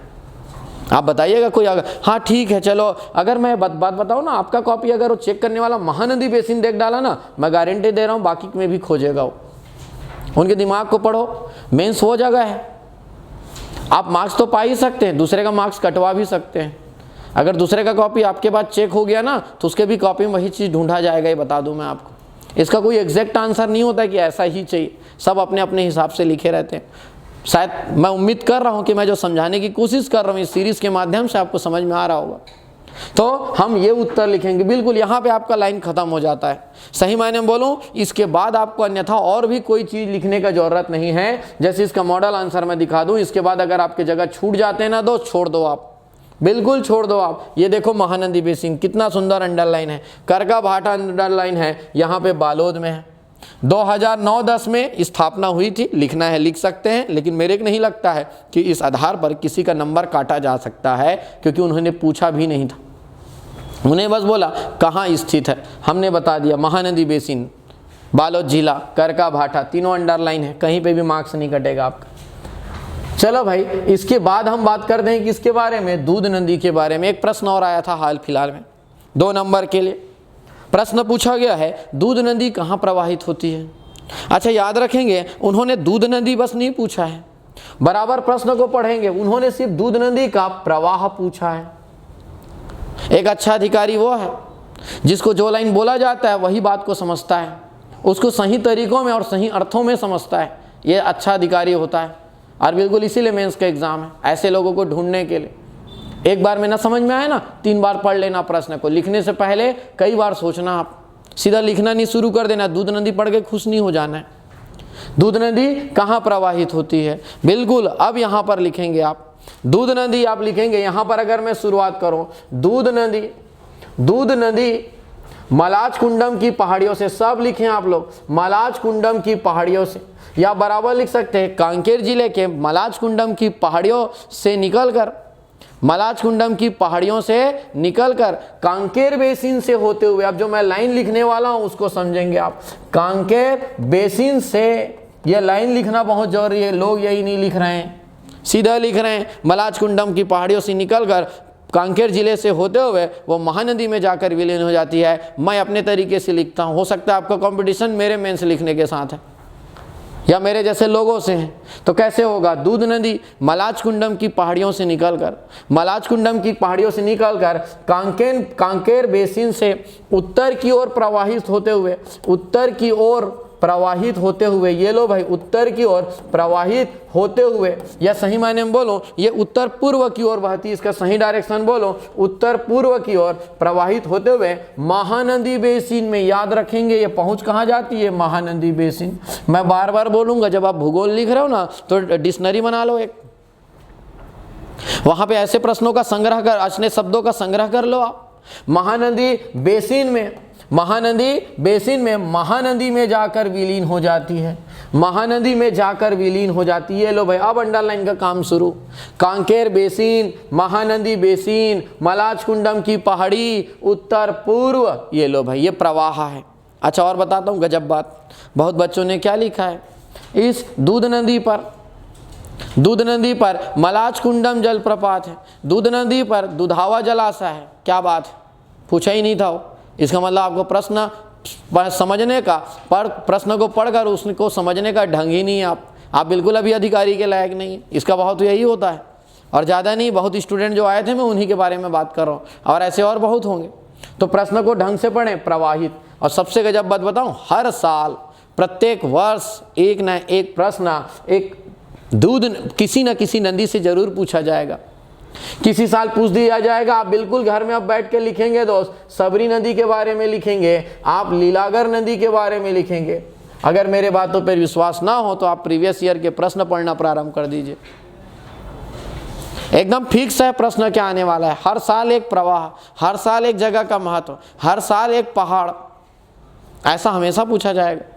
आप बताइएगा कोई अगर, हाँ ठीक है चलो, अगर मैं बात बताऊँ ना, आपका कॉपी अगर वो चेक करने वाला महानदी बेसिन देख डाला ना, मैं गारंटी दे रहा हूँ बाकी में भी खोजेगा वो। उनके दिमाग को पढ़ो, मेंस वो जगह है, आप मार्क्स तो पा ही सकते हैं, दूसरे का मार्क्स कटवा भी सकते हैं। अगर दूसरे का कॉपी आपके पास चेक हो गया ना, तो उसके भी कॉपी में वही चीज़ ढूंढा जाएगा, ये बता दूं मैं आपको। इसका कोई एग्जैक्ट आंसर नहीं होता कि ऐसा ही चाहिए, सब अपने अपने हिसाब से लिखे रहते हैं। शायद मैं उम्मीद कर रहा हूँ कि मैं जो समझाने की कोशिश कर रहा हूँ इस सीरीज़ के माध्यम से आपको समझ में आ रहा होगा। तो हम ये उत्तर लिखेंगे, बिल्कुल यहाँ पे आपका लाइन खत्म हो जाता है। सही मायने में बोलूँ, इसके बाद आपको अन्यथा और भी कोई चीज़ लिखने का जरूरत नहीं है। जैसे इसका मॉडल आंसर मैं दिखा दूँ, इसके बाद अगर आपके जगह छूट जाते हैं ना दोस्त, छोड़ दो आप, बिल्कुल छोड़ दो आप। ये देखो महानदी बेसिन कितना सुंदर अंडरलाइन है, करका भाटा अंडरलाइन है, यहाँ पे बालोद में है। 2009-10 में स्थापना हुई थी, लिखना है लिख सकते हैं, लेकिन मेरे को नहीं लगता है कि इस आधार पर किसी का नंबर काटा जा सकता है, क्योंकि उन्होंने पूछा भी नहीं था। उन्हें बस बोला कहाँ स्थित है, हमने बता दिया महानदी बेसिन, बालोद जिला, करका भाटा, तीनों अंडरलाइन है, कहीं पे भी मार्क्स नहीं कटेगा आपका। चलो भाई, इसके बाद हम बात करते हैं किसके बारे में, दूध नदी के बारे में। एक प्रश्न और आया था हाल फिलहाल में 2 नंबर के लिए, प्रश्न पूछा गया है दूध नदी कहाँ प्रवाहित होती है। अच्छा याद रखेंगे, उन्होंने दूध नदी बस नहीं पूछा है, बराबर प्रश्न को पढ़ेंगे, उन्होंने सिर्फ दूध नदी का प्रवाह पूछा है। एक अच्छा अधिकारी वो है जिसको जो लाइन बोला जाता है वही बात को समझता है, उसको सही तरीकों में और सही अर्थों में समझता है, ये अच्छा अधिकारी होता है। और बिल्कुल इसीलिए मेंस का एग्जाम है, ऐसे लोगों को ढूंढने के लिए। एक बार में ना समझ में आए ना, 3 बार पढ़ लेना प्रश्न को, लिखने से पहले कई बार सोचना, आप सीधा लिखना नहीं शुरू कर देना। दूध नदी पढ़ के खुश नहीं हो जाना है। दूध नदी कहाँ प्रवाहित होती है, बिल्कुल अब यहाँ पर लिखेंगे आप दूध नदी, आप लिखेंगे यहाँ पर। अगर मैं शुरुआत करूँ, दूध नदी मलाज कुंडम की पहाड़ियों से, सब लिखें आप लोग, मलाज कुंडम की पहाड़ियों से, या बराबर लिख सकते हैं कांकेर जिले के मलाज कुंडम की पहाड़ियों से निकलकर, मलाज कुंडम की पहाड़ियों से निकलकर कांकेर बेसिन से होते हुए, अब जो मैं लाइन लिखने वाला हूं उसको समझेंगे आप। कांकेर बेसिन से, यह लाइन लिखना बहुत जरूरी है, लोग यही नहीं लिख रहे हैं, सीधा लिख रहे हैं मलाज कुंडम की पहाड़ियों से निकलकर कांकेर जिले से होते हुए वो महानदी में जाकर विलीन हो जाती है। मैं अपने तरीके से लिखता हूँ, हो सकता है आपका कंपटीशन मेरे मेंस लिखने के साथ है या मेरे जैसे लोगों से हैं। तो कैसे होगा, दूध नदी मलाज कुंडम की पहाड़ियों से निकलकर, मलाज कुंडम की पहाड़ियों से निकलकर कांकेर बेसिन से उत्तर की ओर प्रवाहित होते हुए, उत्तर की ओर प्रवाहित होते हुए, ये लो भाई, उत्तर की ओर प्रवाहित होते हुए, या सही मायने में बोलो ये उत्तर पूर्व की ओर बहती, इसका सही डायरेक्शन बोलो उत्तर पूर्व की ओर प्रवाहित होते हुए महानदी बेसिन में, याद रखेंगे ये पहुंच कहाँ जाती है, महानदी बेसिन। मैं बार बार बोलूंगा, जब आप भूगोल लिख रहे हो ना तो डिक्शनरी बना लो एक, वहां पे ऐसे प्रश्नों का संग्रह कर, अच्छे शब्दों का संग्रह कर लो आप। महानदी बेसिन में, महानदी बेसिन में, महानदी में जाकर विलीन हो जाती है, महानदी में जाकर विलीन हो जाती है। लो भाई, अब अंडरलाइन का काम शुरू। कांकेर बेसिन, महानदी बेसिन, मलाज कुंडम की पहाड़ी, उत्तर पूर्व, ये लो भाई, ये प्रवाह है। अच्छा और बताता हूँ गजब बात, बहुत बच्चों ने क्या लिखा है, इस दूध नदी पर मलाज कुंडम जलप्रपात है, दूध नदी पर दुधावा जलाशय है। क्या बात है, पूछा ही नहीं था वो। इसका मतलब आपको प्रश्न समझने का, पर प्रश्न को पढ़कर उसको समझने का ढंग ही नहीं है आप बिल्कुल अभी अधिकारी के लायक नहीं है। इसका बहुत यही होता है, और ज़्यादा नहीं, बहुत स्टूडेंट जो आए थे मैं उन्हीं के बारे में बात कर रहा हूँ, और ऐसे और बहुत होंगे। तो प्रश्न को ढंग से पढ़ें, प्रवाहित। और सबसे गजब बात बताऊँ, हर साल प्रत्येक वर्ष एक न एक प्रश्न, एक दूध किसी न किसी नदी से जरूर पूछा जाएगा, किसी साल पूछ दिया जाएगा। आप बिल्कुल घर में अब बैठ के लिखेंगे दोस्त, सबरी नदी के बारे में लिखेंगे, आप लीलागर नदी के बारे में लिखेंगे। अगर मेरे बातों पर विश्वास ना हो तो आप प्रीवियस ईयर के प्रश्न पढ़ना प्रारंभ कर दीजिए। एकदम फिक्स है प्रश्न क्या आने वाला है। हर साल एक प्रवाह, हर साल एक जगह का महत्व, हर साल एक पहाड़, ऐसा हमेशा पूछा जाएगा।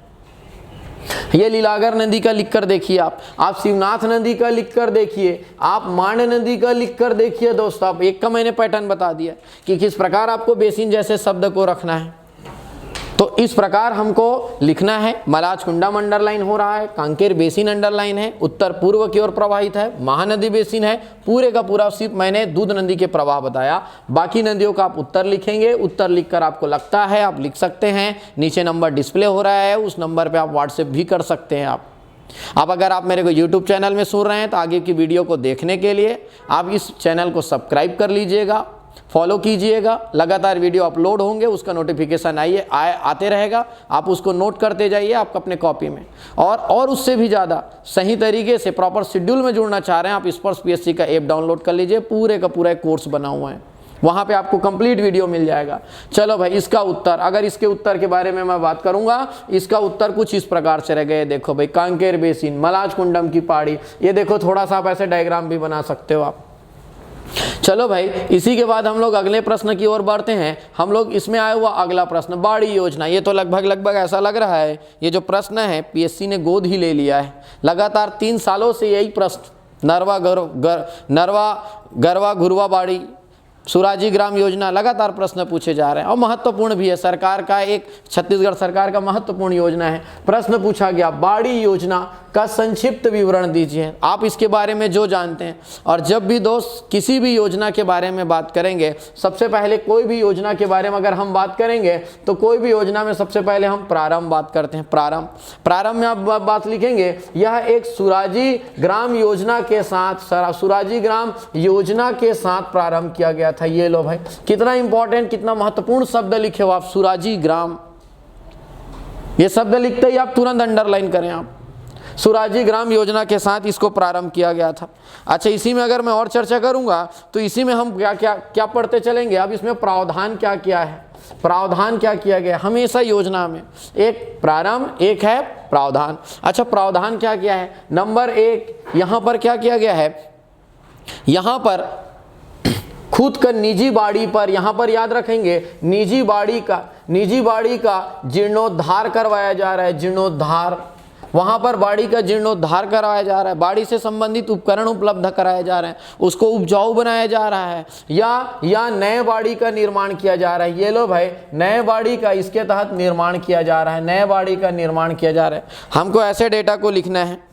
ये लीलागर नदी का लिख कर देखिए, आप शिवनाथ नदी का लिख कर देखिए, आप मांड नदी का लिख कर देखिए दोस्त। आप एक का मैंने पैटर्न बता दिया कि किस प्रकार आपको बेसिन जैसे शब्द को रखना है। तो इस प्रकार हमको लिखना है। मलाज कुंडम अंडरलाइन हो रहा है, कांकेर बेसिन अंडरलाइन है, उत्तर पूर्व की ओर प्रवाहित है, महानदी बेसिन है। पूरे का पूरा सिर्फ मैंने दूध नदी के प्रवाह बताया, बाकी नदियों का आप उत्तर लिखेंगे। उत्तर लिखकर आपको लगता है आप लिख सकते हैं। नीचे नंबर डिस्प्ले हो रहा है, उस नंबर पे आप व्हाट्सएप भी कर सकते हैं। आप अगर आप मेरे को यूट्यूब चैनल में सुन रहे हैं तो आगे की वीडियो को देखने के लिए आप इस चैनल को सब्सक्राइब कर लीजिएगा, फॉलो कीजिएगा। लगातार वीडियो अपलोड होंगे, उसका नोटिफिकेशन आते रहेगा, आप उसको नोट करते जाइए आप अपने कॉपी में। और उससे भी ज़्यादा सही तरीके से प्रॉपर शेड्यूल में जुड़ना चाह रहे हैं, आप स्पर्श पीएससी का ऐप डाउनलोड कर लीजिए। पूरे का पूरा एक कोर्स बना हुआ है, वहाँ पे आपको कंप्लीट वीडियो मिल जाएगा। चलो भाई, इसका उत्तर, अगर इसके उत्तर के बारे में मैं बात करूँगा, इसका उत्तर कुछ इस प्रकार से रह गए। देखो भाई, कांकेर बेसिन, मलाज कुंडम की पहाड़ी, ये देखो थोड़ा सा आप ऐसे डायग्राम भी बना सकते हो आप। चलो भाई, इसी के बाद हम लोग अगले प्रश्न की ओर बढ़ते हैं। हम लोग इसमें आया हुआ अगला प्रश्न, बाड़ी योजना। ये तो लगभग ऐसा लग रहा है ये जो प्रश्न है पीएससी ने गोद ही ले लिया है। लगातार 3 सालों से यही प्रश्न, नरवा गरवा घुरवा बाड़ी, सुराजी ग्राम योजना, लगातार प्रश्न पूछे जा रहे हैं और महत्वपूर्ण भी है। सरकार का एक, छत्तीसगढ़ सरकार का महत्वपूर्ण योजना है। प्रश्न पूछा गया, बाड़ी योजना का संक्षिप्त विवरण दीजिए। आप इसके बारे में जो जानते हैं। और जब भी दोस्त किसी भी योजना के बारे में बात करेंगे, सबसे पहले कोई भी योजना के बारे में अगर हम बात करेंगे तो कोई भी योजना में सबसे पहले हम प्रारंभ बात करते हैं। प्रारंभ में आप बात लिखेंगे, यह एक सुराजी ग्राम योजना के साथ, सुराजी ग्राम योजना के साथ प्रारंभ किया गया था। ये लो भाई, कितना इंपॉर्टेंट, कितना महत्वपूर्ण शब्द लिखे हो आप, सुराजी ग्राम। ये शब्द लिखते ही आप तुरंत अंडरलाइन करें आप, सुराजी ग्राम योजना के साथ इसको प्रारंभ किया गया था। अच्छा, इसी में अगर मैं और चर्चा करूंगा तो इसी में हम क्या पढ़ते चलेंगे। अब इसमें प्रावधान क्या किया है, प्रावधान क्या किया गया। हमेशा योजना में एक प्रारंभ, एक है प्रावधान। अच्छा, प्रावधान क्या किया है। नंबर 1 यहाँ पर क्या किया गया है, यहाँ पर खुद का निजी बाड़ी पर, यहाँ पर याद रखेंगे, निजी बाड़ी का जीर्णोद्धार करवाया जा रहा है। जीर्णोद्धार, वहाँ पर बाड़ी का जीर्णोद्धार कराया जा रहा है। बाड़ी से संबंधित उपकरण उपलब्ध कराए जा रहे हैं, उसको उपजाऊ बनाया जा रहा है, या नए बाड़ी का निर्माण किया जा रहा है। ये लो भाई, नए बाड़ी का इसके तहत निर्माण किया जा रहा है, नए बाड़ी का निर्माण किया जा रहा है। हमको ऐसे डेटा को लिखना है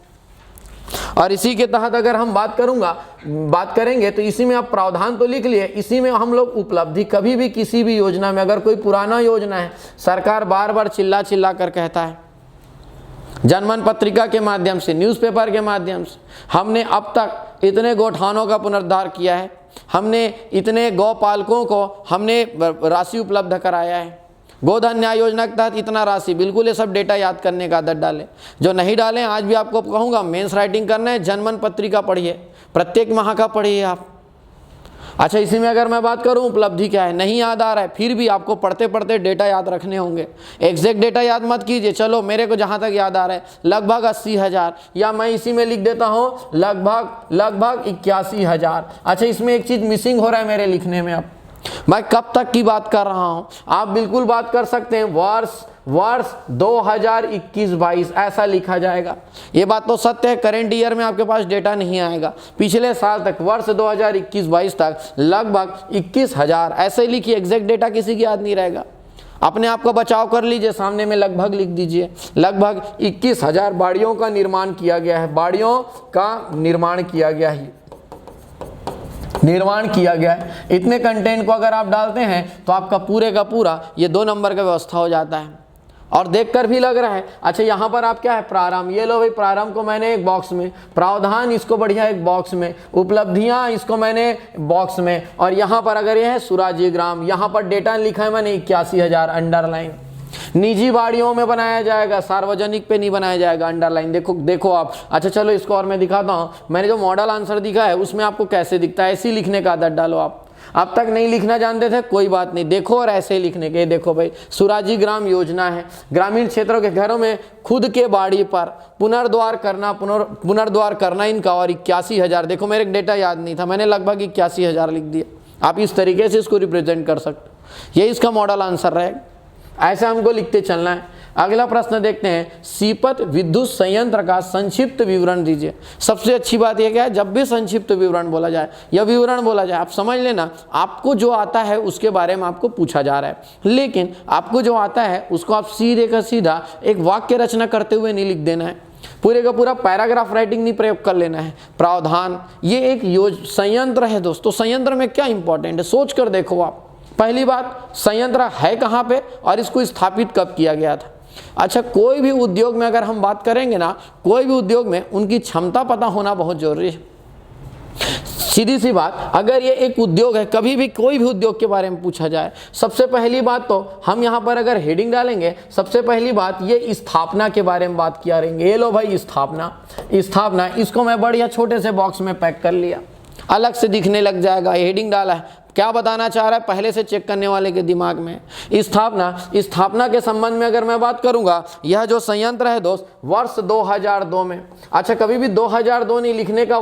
और इसी के तहत अगर हम बात करेंगे तो इसी में आप प्रावधान तो लिख लिए, इसी में हम लोग उपलब्धि। कभी भी किसी भी योजना में अगर कोई पुराना योजना है, सरकार बार चिल्ला कर कहता है, जनमन पत्रिका के माध्यम से, न्यूज़पेपर के माध्यम से हमने अब तक इतने गौठानों का पुनरुद्धार किया है, हमने इतने गौपालकों को हमने राशि उपलब्ध कराया है, गोधन न्याय योजना के तहत इतना राशि। बिल्कुल ये सब डेटा याद करने का आदत डालें। जो नहीं डालें, आज भी आपको कहूँगा, मेंस राइटिंग करना है, जनमन पत्रिका पढ़िए, प्रत्येक माह का पढ़िए आप। अच्छा, इसी में अगर मैं बात करूं उपलब्धि क्या है, नहीं याद आ रहा है, फिर भी आपको पढ़ते पढ़ते डेटा याद रखने होंगे। एग्जैक्ट डेटा याद मत कीजिए, चलो मेरे को जहां तक याद आ रहा है लगभग 80,000, या मैं इसी में लिख देता हूं लगभग 81,000। अच्छा, इसमें एक चीज मिसिंग हो रहा है मेरे लिखने में। अब मैं कब तक की बात कर रहा हूं, आप बिल्कुल बात कर सकते हैं वर्ष 2021-22 ऐसा लिखा जाएगा। ये बात तो सत्य है, करेंट ईयर में आपके पास डेटा नहीं आएगा। पिछले साल तक, वर्ष 2021-22 तक लगभग 21,000 ऐसे लिखिए। एग्जैक्ट डेटा किसी की याद नहीं रहेगा, अपने आप का बचाव कर लीजिए, सामने में लगभग लिख दीजिए। लगभग 21,000 बाड़ियों का निर्माण किया गया है, बाड़ियों का निर्माण किया गया है, निर्माण किया गया है। इतने कंटेंट को अगर आप डालते हैं तो आपका पूरे का पूरा ये 2 नंबर का व्यवस्था हो जाता है और देखकर भी लग रहा है। अच्छा, यहाँ पर आप क्या है, प्रारंभ। ये लो भाई, प्रारंभ को मैंने एक बॉक्स में, प्रावधान इसको बढ़िया एक बॉक्स में, उपलब्धियाँ इसको मैंने बॉक्स में, और यहाँ पर अगर ये है सुराजी ग्राम, यहाँ पर डेटा लिखा है मैंने 81,000 अंडरलाइन। निजी बाड़ियों में बनाया जाएगा, सार्वजनिक पे नहीं बनाया जाएगा। अंडरलाइन देखो आप। अच्छा चलो इसको और मैं दिखाता हूँ। मैंने जो मॉडल आंसर दिखा है उसमें आपको कैसे दिखता है, ऐसे ही लिखने का आदत डालो आप। अब तक नहीं लिखना जानते थे, कोई बात नहीं, देखो और ऐसे ही लिखने के। देखो भाई, सुराजी ग्राम योजना है, ग्रामीण क्षेत्रों के घरों में खुद के बाड़ी पर पुनर्द्वार करना इनका, और 81,000। देखो मेरे डेटा याद नहीं था, मैंने लगभग 81,000 लिख दिया। आप इस तरीके से इसको रिप्रेजेंट कर सकते हो, ये इसका मॉडल आंसर रहेगा। ऐसा हमको लिखते चलना है। अगला प्रश्न देखते हैं, सीपत विद्युत संयंत्र का संक्षिप्त विवरण दीजिए। सबसे अच्छी बात यह क्या है, जब भी संक्षिप्त विवरण बोला जाए या विवरण बोला जाए, आप समझ लेना आपको जो आता है उसके बारे में आपको पूछा जा रहा है, लेकिन आपको जो आता है उसको आप सीधे का सीधा एक वाक्य रचना करते हुए नहीं लिख देना है, पूरे का पूरा पैराग्राफ राइटिंग नहीं प्रयोग कर लेना है। प्रावधान, ये एक संयंत्र है दोस्तों। संयंत्र में क्या इंपॉर्टेंट है, सोच कर देखो आप। पहली बात, संयंत्र है कहाँ पे और इसको स्थापित कब किया गया था। अच्छा, कोई भी उद्योग में अगर हम बात करेंगे ना, कोई भी उद्योग में उनकी क्षमता पता होना बहुत जरूरी है। सीधी सी बात, अगर ये एक उद्योग है, कभी भी कोई भी उद्योग के बारे में पूछा जाए, सबसे पहली बात तो हम यहाँ पर अगर हेडिंग डालेंगे, सबसे पहली बात ये स्थापना के बारे में बात किया रहेंगे। ये लो भाई, स्थापना, इसको मैं बढ़िया छोटे से बॉक्स में पैक कर लिया, अलग से दिखने लग जाएगा। हेडिंग डाला है, क्या बताना चाह रहा है पहले से चेक करने वाले के दिमाग में। स्थापना के संबंध में अगर मैं बात करूंगा, यह जो संयंत्र है दोस्त, वर्ष 2002 में। अच्छा, कभी भी 2002 नहीं लिखने का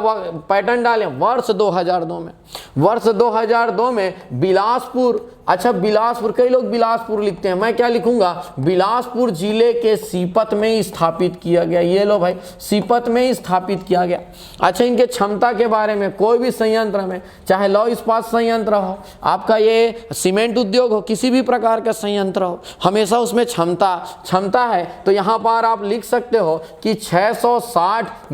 पैटर्न डालें, वर्ष 2002 में। वर्ष 2002 में बिलासपुर, अच्छा बिलासपुर, कई लोग बिलासपुर लिखते हैं, मैं क्या लिखूंगा, बिलासपुर जिले के सीपत में ही स्थापित किया गया। ये लो भाई, सीपत में ही स्थापित किया गया। अच्छा, इनके क्षमता के बारे में, कोई भी संयंत्र में, चाहे लौह इस्पात संयंत्र हो, आपका ये सीमेंट उद्योग हो, किसी भी प्रकार का संयंत्र हो, हमेशा उसमें क्षमता है। तो यहाँ पर आप लिख सकते हो कि 660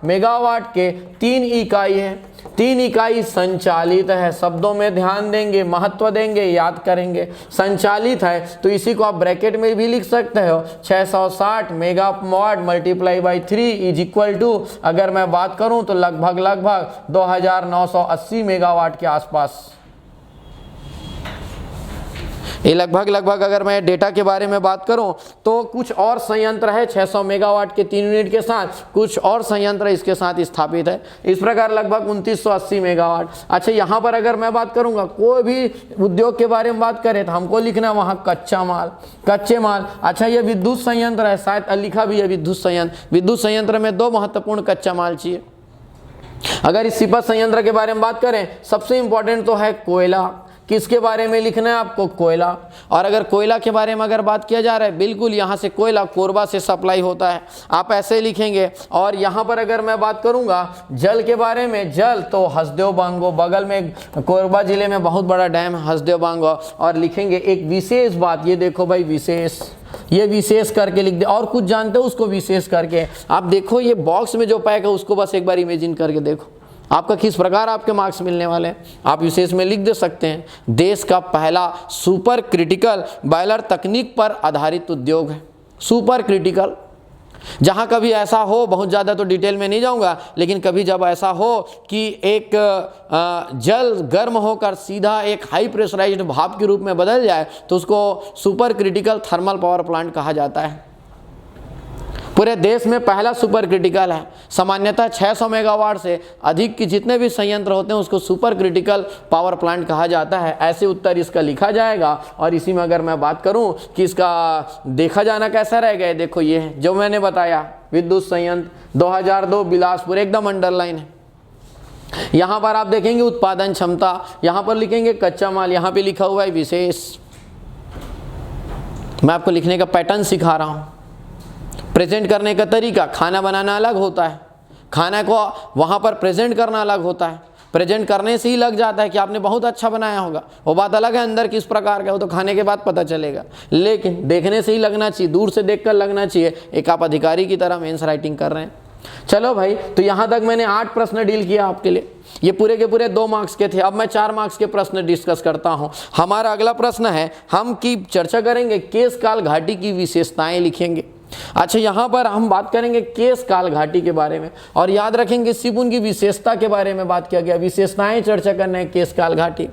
मेगावाट के 3 इकाई है, 3 इकाई संचालित है। शब्दों में ध्यान देंगे, महत्व देंगे, याद करेंगे। संचालित है तो इसी को आप ब्रैकेट में भी लिख सकते हो, 660 megawatt multiply by 3 is equal to, अगर मैं बात करूं तो लगभग 2980 मेगावाट के आसपास। ये लगभग अगर मैं डेटा के बारे में बात करूं तो कुछ और संयंत्र है 600 मेगावाट के 3 यूनिट के साथ, कुछ और संयंत्र इसके साथ स्थापित है। इस प्रकार लगभग 2980 मेगावाट। अच्छा, यहाँ पर अगर मैं बात करूंगा, कोई भी उद्योग के बारे में बात करें तो हमको लिखना वहाँ कच्चे माल। अच्छा, ये विद्युत संयंत्र है, शायद लिखा भी है विद्युत संयंत्र में 2 महत्वपूर्ण कच्चा माल चाहिए। अगर इस सीपत संयंत्र के बारे में बात करें, सबसे इंपॉर्टेंट तो है कोयला। किसके बारे में लिखना है आपको, कोयला। और अगर कोयला के बारे में अगर बात किया जा रहा है, बिल्कुल यहाँ से कोयला कोरबा से सप्लाई होता है, आप ऐसे लिखेंगे। और यहाँ पर अगर मैं बात करूँगा जल के बारे में, जल तो हसदेव बांगो, बगल में कोरबा जिले में बहुत बड़ा डैम है हसदेव बांगो। और लिखेंगे एक विशेष बात, ये देखो भाई विशेष, ये विशेष करके लिख दे। और कुछ जानते हो उसको विशेष करके, आप देखो ये बॉक्स में जो पैक है उसको बस एक बार इमेजिन करके देखो, आपका किस प्रकार आपके मार्क्स मिलने वाले हैं। आप विशेष में लिख दे सकते हैं, देश का पहला सुपर क्रिटिकल बॉयलर तकनीक पर आधारित उद्योग है। सुपर क्रिटिकल, जहां कभी ऐसा हो, बहुत ज़्यादा तो डिटेल में नहीं जाऊंगा, लेकिन कभी जब ऐसा हो कि एक जल गर्म होकर सीधा एक हाई प्रेशराइज्ड भाप के रूप में बदल जाए, तो उसको super critical thermal power plant कहा जाता है। पूरे देश में पहला सुपर क्रिटिकल है। सामान्यतः 600 मेगावाट से अधिक के जितने भी संयंत्र होते हैं उसको सुपर क्रिटिकल पावर प्लांट कहा जाता है। ऐसे उत्तर इसका लिखा जाएगा। और इसी में अगर मैं बात करूं कि इसका देखा जाना कैसा रहेगा, देखो ये है जो मैंने बताया, विद्युत संयंत्र 2002 बिलासपुर, एकदम अंडरलाइन है। यहाँ पर आप देखेंगे उत्पादन क्षमता, यहाँ पर लिखेंगे कच्चा माल, यहाँ पे लिखा हुआ है विशेष। मैं आपको लिखने का पैटर्न सिखा रहा हूँ, प्रेजेंट करने का तरीका। खाना बनाना अलग होता है, खाना को वहाँ पर प्रेजेंट करना अलग होता है। प्रेजेंट करने से ही लग जाता है कि आपने बहुत अच्छा बनाया होगा, वो बात अलग है अंदर किस प्रकार का, वो तो खाने के बाद पता चलेगा। लेकिन देखने से ही लगना चाहिए, दूर से देखकर लगना चाहिए एक आप अधिकारी की तरह मेंस राइटिंग कर रहे हैं। चलो भाई, तो यहाँ तक मैंने 8 प्रश्न डील किया आपके लिए। ये पूरे के पूरे 2 मार्क्स के थे। अब मैं 4 मार्क्स के प्रश्न डिस्कस करता हूँ। हमारा अगला प्रश्न है, हम की चर्चा करेंगे केश काल घाटी की विशेषताएं लिखेंगे। अच्छा, यहाँ पर हम बात करेंगे केश काल घाटी के बारे में, और याद रखेंगे सिर्फ उनकी विशेषता के बारे में बात किया गया, विशेषताएं चर्चा करना है केश काल घाटी।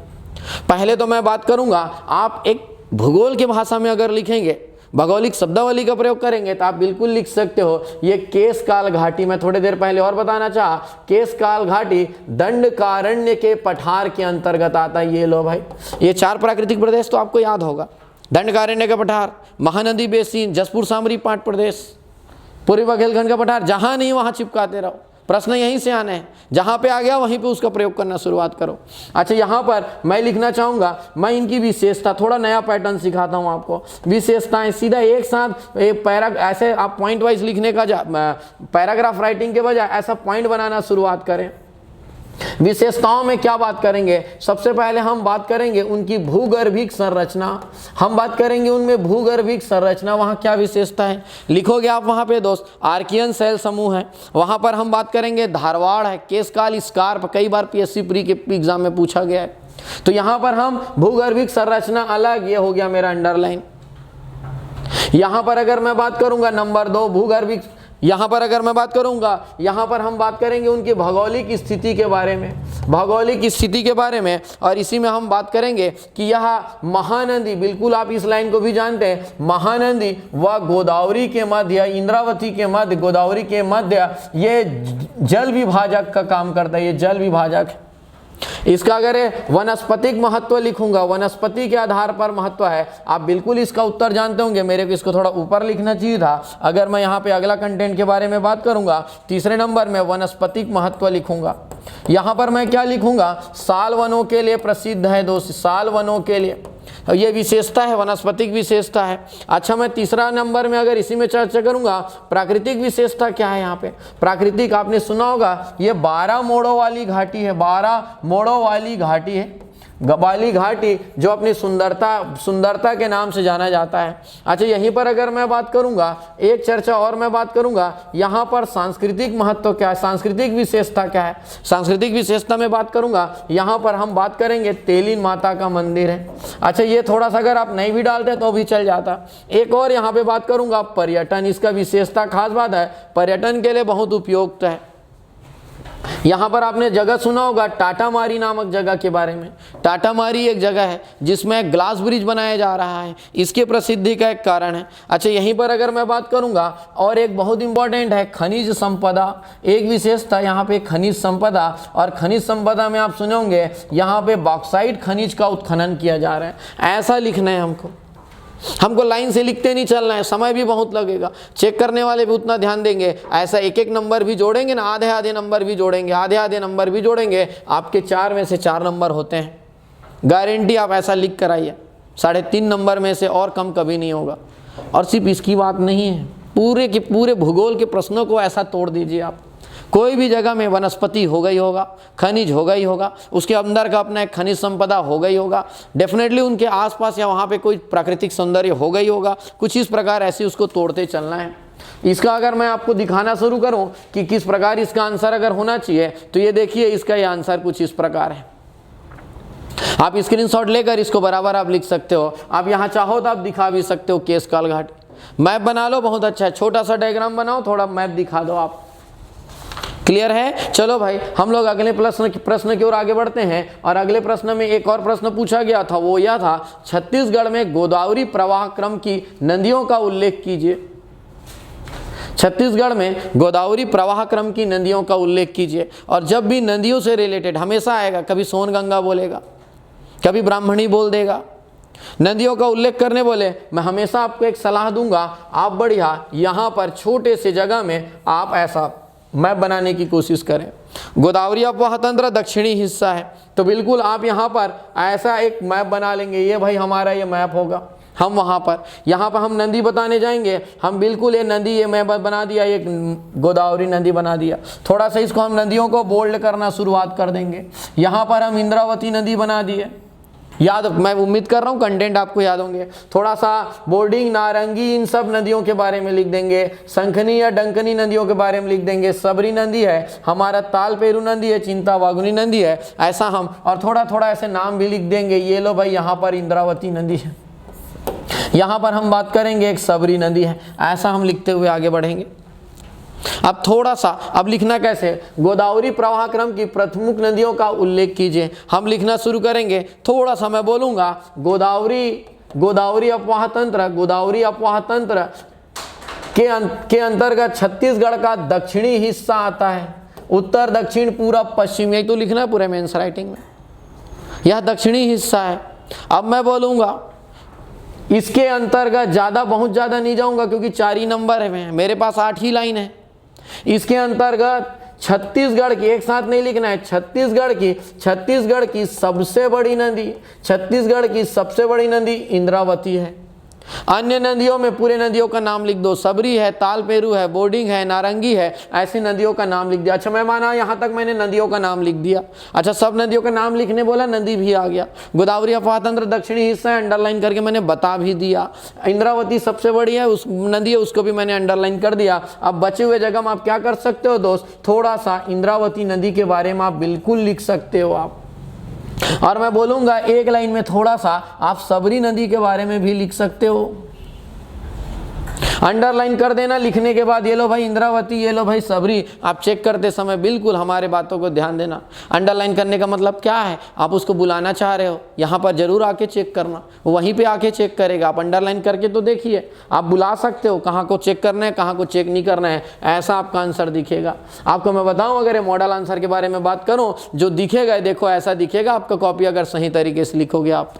पहले तो मैं बात करूंगा, आप एक भूगोल की भाषा में अगर लिखेंगे, भौगोलिक शब्दावली का प्रयोग करेंगे, तो आप बिल्कुल लिख सकते हो ये केशकाल घाटी। मैं थोड़ी देर पहले और बताना चाहा, केशकाल घाटी दंडकारण्य के पठार के अंतर्गत आता है। ये लो भाई, ये 4 प्राकृतिक प्रदेश तो आपको याद होगा। दंडकारण्य का पठार, महानदी बेसिन, जसपुर सामरी पाट प्रदेश, पूर्वी बुंदेलखंड का पठार। जहां नहीं वहां चिपकाते रहो, प्रश्न यहीं से आने हैं। जहां पे आ गया वहीं पे उसका प्रयोग करना शुरुआत करो। अच्छा, यहां पर मैं लिखना चाहूंगा, मैं इनकी विशेषता, थोड़ा नया पैटर्न सिखाता हूं आपको। विशेषताएं सीधा एक साथ एक ऐसे आप पॉइंट वाइज लिखने का, पैराग्राफ राइटिंग के बजाय ऐसा पॉइंट बनाना शुरुआत करें। विशेषताओं में क्या बात करेंगे? सबसे पहले हम बात करेंगे उनकी भूगर्भिक संरचना। हम बात करेंगे उनमें भूगर्भिक संरचना, वहां क्या विशेषता है लिखोगे आप वहां पे दोस्त। आर्कियन सेल समूह है, वहां पर हम बात करेंगे धारवाड़ है, केशकाल स्कार्प, कई बार पीएससी प्री के एग्जाम में पूछा गया है। तो यहां पर हम भूगर्भिक संरचना अलग, ये हो गया मेरा अंडरलाइन। यहां पर अगर मैं बात करूंगा नंबर 2 भूगर्भिक, यहां पर अगर मैं बात करूंगा, यहां पर हम बात करेंगे उनकी भौगोलिक स्थिति के बारे में, भौगोलिक स्थिति के बारे में। और इसी में हम बात करेंगे कि यह महानदी, बिल्कुल आप इस लाइन को भी जानते हैं, महानदी व गोदावरी के मध्य, इंद्रावती के मध्य, गोदावरी के मध्य ये जल विभाजक का काम करता है। ये जल विभाजक है। इसका अगर वनस्पतिक महत्व लिखूंगा, वनस्पति के आधार पर महत्व है, आप बिल्कुल इसका उत्तर जानते होंगे। मेरे को इसको थोड़ा ऊपर लिखना चाहिए था। अगर मैं यहाँ पे अगला कंटेंट के बारे में बात करूंगा, तीसरे नंबर में वनस्पतिक महत्व लिखूंगा। यहाँ पर मैं क्या लिखूंगा? साल वनों के लिए प्रसिद्ध है दोस्त, साल वनों के लिए ये विशेषता है, वनस्पतिक विशेषता है। अच्छा, मैं तीसरा नंबर में अगर इसी में चर्चा करूंगा, प्राकृतिक विशेषता क्या है यहाँ पे? प्राकृतिक आपने सुना होगा, ये 12 मोड़ों वाली घाटी है, 12 मोड़ों वाली घाटी है, गबाली घाटी, जो अपनी सुंदरता के नाम से जाना जाता है। अच्छा, यहीं पर अगर मैं बात करूंगा, एक चर्चा और मैं बात करूंगा, यहाँ पर सांस्कृतिक महत्व क्या है, सांस्कृतिक विशेषता क्या है? सांस्कृतिक विशेषता में बात करूंगा, यहाँ पर हम बात करेंगे तेलिन माता का मंदिर है। अच्छा, ये थोड़ा सा अगर आप नहीं भी डालते तो भी चल जाता। एक और यहाँ पे बात करूंगा पर्यटन, इसका विशेषता खास बात है, पर्यटन के लिए बहुत उपयुक्त है। यहाँ पर आपने जगह सुना होगा टाटामारी नामक जगह के बारे में। टाटामारी एक जगह है जिसमें ग्लास ब्रिज बनाया जा रहा है, इसके प्रसिद्धि का एक कारण है। अच्छा, यहीं पर अगर मैं बात करूंगा, और एक बहुत इंपॉर्टेंट है खनिज संपदा, एक विशेषता यहाँ पे खनिज संपदा। और खनिज संपदा में आप सुने होंगे यहाँ पे बॉक्साइट खनिज का उत्खनन किया जा रहा है। ऐसा लिखना है हमको लाइन से लिखते नहीं चलना है, समय भी बहुत लगेगा, चेक करने वाले भी उतना ध्यान देंगे। ऐसा एक एक नंबर भी जोड़ेंगे ना, आधे आधे नंबर भी जोड़ेंगे, आधे आधे नंबर भी जोड़ेंगे, आपके 4 में से 4 नंबर होते हैं, गारंटी। आप ऐसा लिख कर आइए, 3.5 नंबर में से और कम कभी नहीं होगा। और सिर्फ इसकी बात नहीं है, पूरे के पूरे भूगोल के प्रश्नों को ऐसा तोड़ दीजिए आप। कोई भी जगह में वनस्पति होगा ही होगा, खनिज होगा ही होगा, उसके अंदर का अपना एक खनिज संपदा होगा ही होगा, डेफिनेटली उनके आसपास या वहाँ पे कोई प्राकृतिक सौंदर्य होगा ही होगा। कुछ इस प्रकार ऐसे उसको तोड़ते चलना है। इसका अगर मैं आपको दिखाना शुरू करूं कि किस प्रकार इसका आंसर अगर होना चाहिए, तो ये देखिए, इसका ये आंसर कुछ इस प्रकार है। आप स्क्रीनशॉट लेकर इसको बराबर आप लिख सकते हो। आप यहाँ चाहो तो आप दिखा भी सकते हो केशकाल घाटी। मैप बना लो, बहुत अच्छा है, छोटा सा डायग्राम बनाओ, थोड़ा मैप दिखा दो आप। क्लियर है? चलो भाई, हम लोग अगले प्रश्न की ओर आगे बढ़ते हैं। और अगले प्रश्न में एक और प्रश्न पूछा गया था, वो यह था, छत्तीसगढ़ में गोदावरी प्रवाह क्रम की नदियों का उल्लेख कीजिए। छत्तीसगढ़ में गोदावरी प्रवाह क्रम की नदियों का उल्लेख कीजिए। और जब भी नदियों से रिलेटेड हमेशा आएगा, कभी सोनगंगा बोलेगा, कभी ब्राह्मणी बोल देगा, नदियों का उल्लेख करने बोले, मैं हमेशा आपको एक सलाह दूंगा, आप बढ़िया यहाँ पर छोटे से जगह में आप ऐसा मैप बनाने की कोशिश करें। गोदावरी अपवाह तंत्र दक्षिणी हिस्सा है, तो बिल्कुल आप यहाँ पर ऐसा एक मैप बना लेंगे। ये भाई हमारा ये मैप होगा, हम वहाँ पर यहाँ पर हम नदी बताने जाएंगे, हम बिल्कुल ये नदी, ये मैप बना दिया, ये गोदावरी नदी बना दिया। थोड़ा सा इसको हम नदियों को बोल्ड करना शुरुआत कर देंगे। यहाँ पर हम इंद्रावती नदी बना दिए, याद, मैं उम्मीद कर रहा हूँ कंटेंट आपको याद होंगे। थोड़ा सा बोर्डिंग, नारंगी, इन सब नदियों के बारे में लिख देंगे। शंखनी या डंकनी नदियों के बारे में लिख देंगे। सबरी नदी है, हमारा तालपेरू नदी है, चिंता वागुनी नदी है, ऐसा हम, और थोड़ा थोड़ा ऐसे नाम भी लिख देंगे। ये लो भाई, यहाँ पर इंद्रावती नदी है, यहाँ पर हम बात करेंगे एक सबरी नदी है, ऐसा हम लिखते हुए आगे बढ़ेंगे। अब थोड़ा सा अब लिखना कैसे, गोदावरी प्रवाह क्रम की प्रमुख नदियों का उल्लेख कीजिए। हम लिखना शुरू करेंगे, थोड़ा सा मैं बोलूँगा गोदावरी गोदावरी अपवाह तंत्र, गोदावरी अपवाह तंत्र के अंतर्गत छत्तीसगढ़ का दक्षिणी हिस्सा आता है। उत्तर, दक्षिण, पूरब, पश्चिम, यही तो लिखना है पूरे मेंस राइटिंग में। यह दक्षिणी हिस्सा है। अब मैं बोलूंगा इसके अंतर्गत ज्यादा, बहुत ज्यादा नहीं जाऊंगा क्योंकि 4 ही नंबर है, मेरे पास 8 ही लाइन है। इसके अंतर्गत छत्तीसगढ़ की, एक साथ नहीं लिखना है, छत्तीसगढ़ की सबसे बड़ी नदी, छत्तीसगढ़ की सबसे बड़ी नदी इंद्रावती है। अन्य नदियों में पूरे नदियों का नाम लिख दो, सबरी है, तालपेरू है, बोर्डिंग है, नारंगी है, ऐसी नदियों का नाम लिख दिया। अच्छा मैं माना यहाँ तक मैंने नदियों का नाम लिख दिया। अच्छा सब नदियों का नाम लिखने बोला, नदी भी आ गया। गोदावरी अपवाह तंत्र दक्षिणी हिस्सा है, अंडरलाइन करके मैंने बता भी दिया। इंद्रावती सबसे बड़ी है, उस नदी है, उसको भी मैंने अंडरलाइन कर दिया। अब बचे हुए जगह में आप क्या कर सकते हो दोस्त, थोड़ा सा इंद्रावती नदी के बारे में आप बिल्कुल लिख सकते हो आप। और मैं बोलूंगा एक लाइन में थोड़ा सा आप सबरी नदी के बारे में भी लिख सकते हो। अंडरलाइन कर देना लिखने के बाद, ये लो भाई इंद्रावती, ये लो भाई सबरी। आप चेक करते समय बिल्कुल हमारे बातों को ध्यान देना। अंडरलाइन करने का मतलब क्या है, आप उसको बुलाना चाह रहे हो, यहाँ पर जरूर आके चेक करना, वहीं पे आके चेक करेगा। आप अंडरलाइन करके तो देखिए, आप बुला सकते हो कहाँ को चेक करना है, कहाँ को चेक नहीं करना है, ऐसा आपका आंसर दिखेगा। आपको मैं बताऊँ, अगर ये मॉडल आंसर के बारे में बात करूँ, जो दिखेगा देखो ऐसा दिखेगा आपका कॉपी, अगर सही तरीके से लिखोगे आप।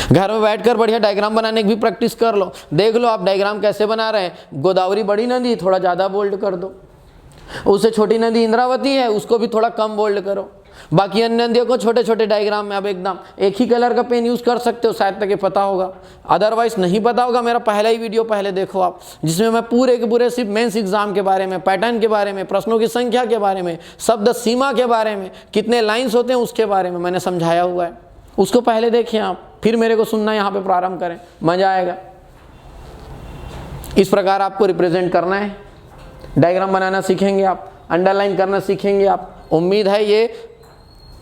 घर में बैठकर बढ़िया डायग्राम बनाने की भी प्रैक्टिस कर लो। देख लो आप डायग्राम कैसे बना रहे हैं। गोदावरी बड़ी नदी, थोड़ा ज़्यादा बोल्ड कर दो। उससे छोटी नदी इंद्रावती है, उसको भी थोड़ा कम बोल्ड करो। बाकी अन्य नदियों को छोटे छोटे डायग्राम में आप एकदम एक ही कलर का पेन यूज़ कर सकते हो, शायद तक ये पता होगा। अदरवाइज नहीं पता होगा, मेरा पहला ही वीडियो पहले देखो आप, जिसमें मैं पूरे के पूरे सिर्फ मेंस एग्जाम के बारे में, पैटर्न के बारे में, प्रश्नों की संख्या के बारे में, शब्द सीमा के बारे में, कितने लाइन्स होते हैं उसके बारे में मैंने समझाया हुआ है। उसको पहले देखें आप, फिर मेरे को सुनना यहाँ पे प्रारंभ करें, मजा आएगा। इस प्रकार आपको रिप्रेजेंट करना है, डायग्राम बनाना सीखेंगे आप, अंडरलाइन करना सीखेंगे आप। उम्मीद है ये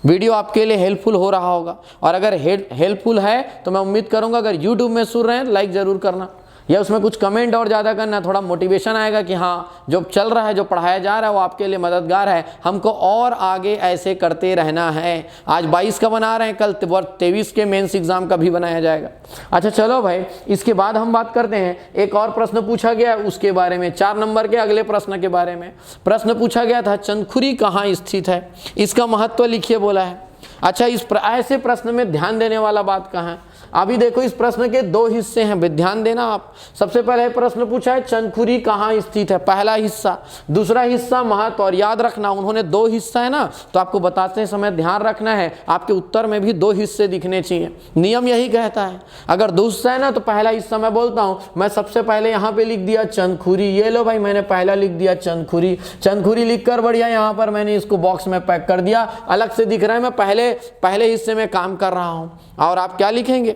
वीडियो आपके लिए हेल्पफुल हो रहा होगा, और अगर हेल्पफुल है तो मैं उम्मीद करूंगा अगर यूट्यूब में सुन रहे हैं लाइक ज़रूर करना, या उसमें कुछ कमेंट और ज़्यादा करना, थोड़ा मोटिवेशन आएगा कि हाँ जो चल रहा है, जो पढ़ाया जा रहा है वो आपके लिए मददगार है, हमको और आगे ऐसे करते रहना है। आज 22 का बना रहे हैं, कल 23 के मेंस एग्जाम का भी बनाया जाएगा। अच्छा चलो भाई, इसके बाद हम बात करते हैं, एक और प्रश्न पूछा गया उसके बारे में, 4 नंबर के अगले प्रश्न के बारे में। प्रश्न पूछा गया था चंदखुरी कहाँ स्थित है, इसका महत्व लिखिए बोला है। अच्छा ऐसे प्रश्न में ध्यान देने वाला बात कहाँ है, अभी देखो इस प्रश्न के 2 हिस्से हैं, ध्यान देना आप। सबसे पहले प्रश्न पूछा है चंदखुरी कहाँ स्थित है, पहला हिस्सा, दूसरा हिस्सा महत्व। और याद रखना उन्होंने 2 हिस्सा है ना, तो आपको बताते समय ध्यान रखना है, आपके उत्तर में भी 2 हिस्से दिखने चाहिए, नियम यही कहता है। अगर 2 हिस्सा है ना, तो पहला हिस्सा मैं बोलता हूँ, मैं सबसे पहले यहाँ पे लिख दिया चंदखुरी, ये लो भाई मैंने पहला लिख दिया चंदखुरी, चंदखुरी लिख कर बढ़िया यहाँ पर मैंने इसको बॉक्स में पैक कर दिया, अलग से दिख रहा है, मैं पहले हिस्से में काम कर रहा हूँ। और आप क्या लिखेंगे,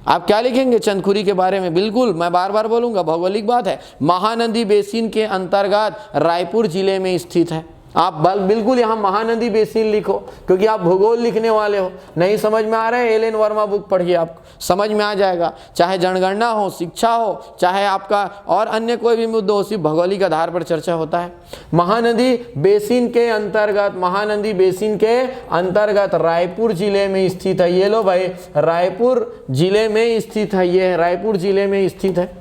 आप क्या लिखेंगे चंदखुरी के बारे में, बिल्कुल मैं बार बार बोलूंगा, भौगोलिक बात है, महानदी बेसिन के अंतर्गत रायपुर जिले में स्थित है। आप बिल्कुल यहाँ महानदी बेसिन लिखो, क्योंकि आप भूगोल लिखने वाले हो। नहीं समझ में आ रहा है, एल एन वर्मा बुक पढ़िए, आपको समझ में आ जाएगा। चाहे जनगणना हो, शिक्षा हो, चाहे आपका और अन्य कोई भी मुद्दा हो, सिर्फ भौगोलिक आधार पर चर्चा होता है। महानदी बेसिन के अंतर्गत, महानदी बेसिन के अंतर्गत रायपुर जिले में स्थित है। ये लो भाई रायपुर जिले में स्थित है, ये रायपुर जिले में स्थित है।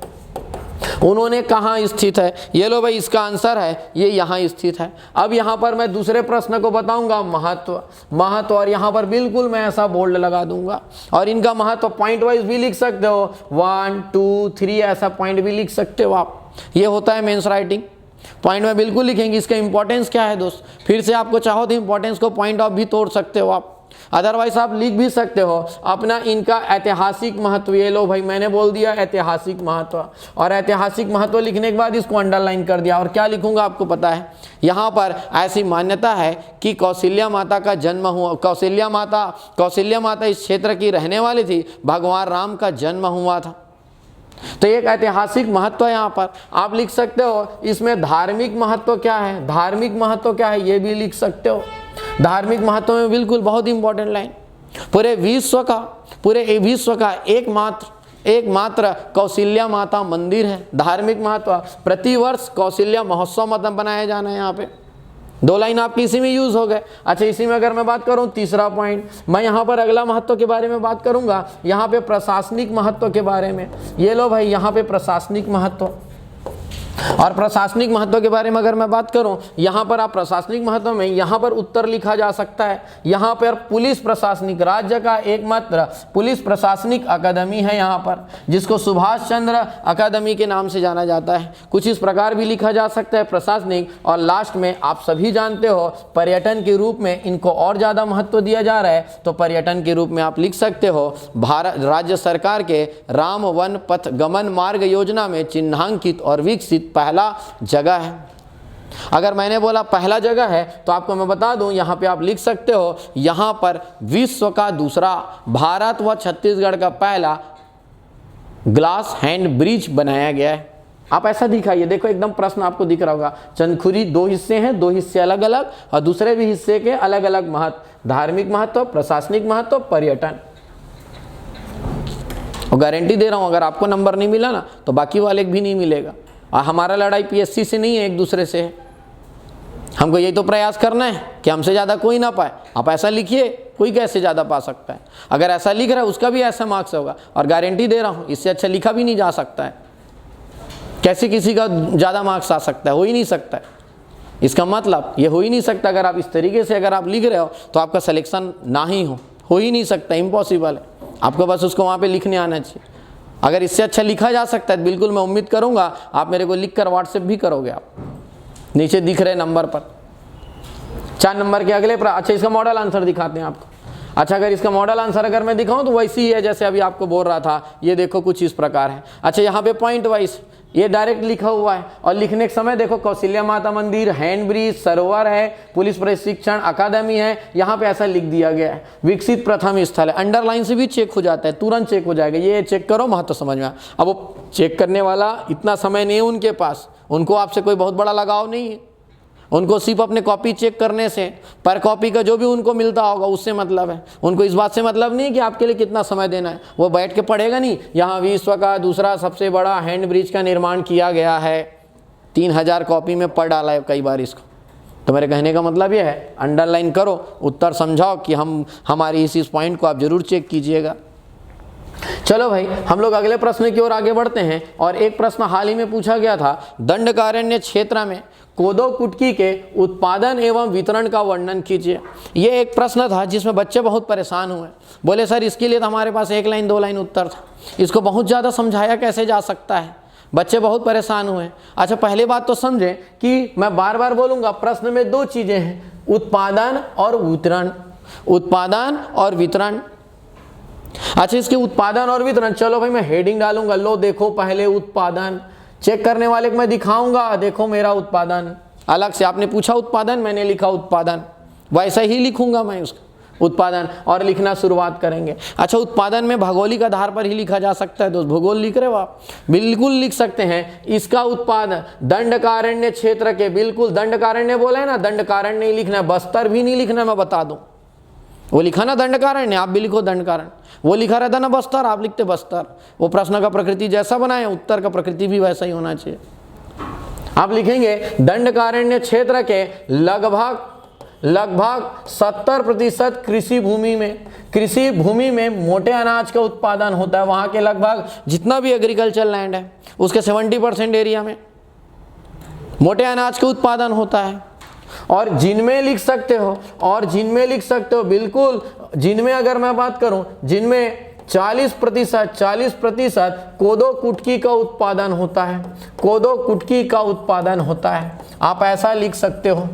उन्होंने कहाँ स्थित है, ये लो भाई इसका आंसर है, ये यहाँ स्थित है। अब यहाँ पर मैं दूसरे प्रश्न को बताऊंगा महत्व, और यहाँ पर बिल्कुल मैं ऐसा बोल्ड लगा दूंगा, और इनका महत्व पॉइंट वाइज भी लिख सकते हो, 1 2 3 ऐसा पॉइंट भी लिख सकते हो आप। ये होता है मेंस राइटिंग, पॉइंट में बिल्कुल लिखेंगे। इसका इंपॉर्टेंस क्या है दोस्त, फिर से आपको चाहो तो इंपॉर्टेंस को पॉइंट ऑफ भी तोड़ सकते हो आप, अदरवाइज आप लिख भी सकते हो अपना इनका ऐतिहासिक महत्व। ये लो भाई मैंने बोल दिया ऐतिहासिक महत्व, और ऐतिहासिक महत्व लिखने के बाद इसको अंडरलाइन कर दिया। और क्या लिखूंगा आपको पता है, यहाँ पर ऐसी मान्यता है कि कौशल्या माता का जन्म हुआ, कौशल्या माता इस क्षेत्र की रहने वाली थी, भगवान राम का जन्म हुआ था। तो एक ऐतिहासिक महत्व यहाँ पर आप लिख सकते हो। इसमें धार्मिक महत्व क्या है, धार्मिक महत्व क्या है ये भी लिख सकते हो। धार्मिक महत्व में बिल्कुल बहुत इंपॉर्टेंट लाइन, पूरे विश्व का एकमात्र कौशल्या माता मंदिर है। धार्मिक महत्व, प्रतिवर्ष कौशल्या महोत्सव मतलब बनाया जाना है यहाँ पे। 2 लाइन आपकी इसी में यूज हो गए। अच्छा, इसी में अगर मैं बात करूं तीसरा पॉइंट, मैं यहाँ पर अगला महत्व के बारे में बात करूंगा, यहाँ पे प्रशासनिक महत्व के बारे में। ये लो भाई, यहाँ पे प्रशासनिक महत्व, और प्रशासनिक महत्व के बारे में अगर मैं बात करूं, यहाँ पर आप प्रशासनिक महत्व में यहाँ पर उत्तर लिखा जा सकता है। यहाँ पर पुलिस प्रशासनिक, राज्य का एकमात्र पुलिस प्रशासनिक अकादमी है यहाँ पर, जिसको सुभाष चंद्र अकादमी के नाम से जाना जाता है। कुछ इस प्रकार भी लिखा जा सकता है प्रशासनिक। और लास्ट में आप सभी जानते हो पर्यटन के रूप में इनको और ज़्यादा महत्व दिया जा रहा है, तो पर्यटन के रूप में आप लिख सकते हो भारत राज्य सरकार के राम वन पथ गमन मार्ग योजना में चिन्हांकित और विकसित पहला जगह है। अगर मैंने बोला पहला जगह है, तो आपको मैं बता दूं, यहां पे आप लिख सकते हो, यहां पर विश्व का दूसरा, भारत व छत्तीसगढ़ का पहला ग्लास हैंड ब्रिज बनाया गया है। आप ऐसा दिखाइए, देखो एकदम प्रश्न आपको दिख रहा होगा। चंदखुरी 2 हिस्से हैं, 2 हिस्से अलग अलग, और दूसरे भी हिस्से के अलग अलग महत्व, धार्मिक महत्व, प्रशासनिक महत्व, पर्यटन। और गारंटी दे रहा हूं, अगर आपको नंबर नहीं मिला ना, तो बाकी वाले भी नहीं मिलेगा। और हमारा लड़ाई पीएससी से नहीं है, एक दूसरे से है। हमको यही तो प्रयास करना है कि हमसे ज़्यादा कोई ना पाए। आप ऐसा लिखिए, कोई कैसे ज़्यादा पा सकता है। अगर ऐसा लिख रहा है, उसका भी ऐसा मार्क्स होगा। और गारंटी दे रहा हूँ, इससे अच्छा लिखा भी नहीं जा सकता है। कैसे किसी का ज़्यादा मार्क्स आ सकता है? हो ही नहीं सकता है। इसका मतलब ये हो ही नहीं सकता। अगर आप इस तरीके से अगर आप लिख रहे हो, तो आपका सिलेक्शन ना ही हो ही नहीं सकता, इम्पॉसिबल है। आपको बस उसको वहाँ पे लिखने आना चाहिए। अगर इससे अच्छा लिखा जा सकता है, बिल्कुल मैं उम्मीद करूँगा आप मेरे को लिख कर व्हाट्सएप भी करोगे। आप नीचे दिख रहे नंबर पर 4 नंबर के अगले अच्छा, इसका मॉडल आंसर दिखाते हैं आपको। अच्छा, अगर इसका मॉडल आंसर अगर मैं दिखाऊं, तो वैसे ही है जैसे अभी आपको बोल रहा था। ये देखो कुछ इस प्रकार है। अच्छा, यहाँ पे पॉइंट वाइज ये डायरेक्ट लिखा हुआ है, और लिखने के समय देखो कौशल्या माता मंदिर, हैंड ब्रिज, सरोवर है, पुलिस प्रशिक्षण अकादमी है, यहाँ पे ऐसा लिख दिया गया है। विकसित प्रथम स्थल है, अंडरलाइन से भी चेक हो जाता है, तुरंत चेक हो जाएगा। ये चेक करो, महत्व समझ में। अब वो चेक करने वाला इतना समय नहीं है उनके पास, उनको आपसे कोई बहुत बड़ा लगाव नहीं है। उनको सिर्फ अपने कॉपी चेक करने से, पर कॉपी का जो भी उनको मिलता होगा उससे मतलब है। उनको इस बात से मतलब नहीं कि आपके लिए कितना समय देना है। वो बैठ के पढ़ेगा नहीं, यहाँ विश्व का दूसरा सबसे बड़ा हैंड ब्रिज का निर्माण किया गया है, 3000 कॉपी में पढ़ डाला है कई बार इसको। तो मेरे कहने का मतलब ये है, अंडरलाइन करो, उत्तर समझाओ कि हमारी इस पॉइंट को आप जरूर चेक कीजिएगा। चलो भाई, हम लोग अगले प्रश्न की ओर आगे बढ़ते हैं। और एक प्रश्न हाल ही में पूछा गया था, दंडकारण्य क्षेत्र में कोदो कुटकी के उत्पादन एवं वितरण का वर्णन कीजिए। ये एक प्रश्न था जिसमें बच्चे बहुत परेशान हुए। बोले सर, इसके लिए तो हमारे पास 1 लाइन 2 लाइन उत्तर था, इसको बहुत ज़्यादा समझाया कैसे जा सकता है? बच्चे बहुत परेशान हुए। अच्छा, पहले बात तो समझें कि मैं बार बार बोलूँगा, प्रश्न में 2 चीज़ें हैं, उत्पादन और वितरण। उत्पादन और वितरण। अच्छा, इसके उत्पादन और वितरण, चलो भाई मैं हेडिंग डालूंगा, लो देखो पहले उत्पादन। चेक करने वाले को मैं दिखाऊंगा, देखो मेरा उत्पादन। अलग से आपने पूछा उत्पादन, मैंने लिखा उत्पादन, वैसा ही लिखूंगा मैं उसका उत्पादन, और लिखना शुरुआत करेंगे। अच्छा, उत्पादन में भौगोलिक आधार पर ही लिखा जा सकता है। दोस्त भूगोल लिख रहे हो आप, बिल्कुल लिख सकते हैं। इसका उत्पादन दंडकारण्य क्षेत्र के, बिल्कुल दंडकारण्य बोला है ना, दंडकारण्य नहीं लिखना, बस्तर भी नहीं लिखना, मैं बता दूं। वो लिखा ना दंडकारण्य, आप भी लिखो दंडकारण्य। वो लिखा रहता ना बस्तर, आप लिखते बस्तर। वो प्रश्न का प्रकृति जैसा बनाए, उत्तर का प्रकृति भी वैसा ही होना चाहिए। आप लिखेंगे दंडकारण्य क्षेत्र के लगभग 70% कृषि भूमि में मोटे अनाज का उत्पादन होता है। वहाँ के लगभग जितना भी एग्रीकल्चर लैंड है, उसके 70% एरिया में मोटे अनाज का उत्पादन होता है। और जिनमें लिख सकते हो, बिल्कुल जिनमें अगर मैं बात करूं, जिनमें 40% कोदो कुटकी का उत्पादन होता है। कोदो कुटकी का उत्पादन होता है, आप ऐसा लिख सकते हो।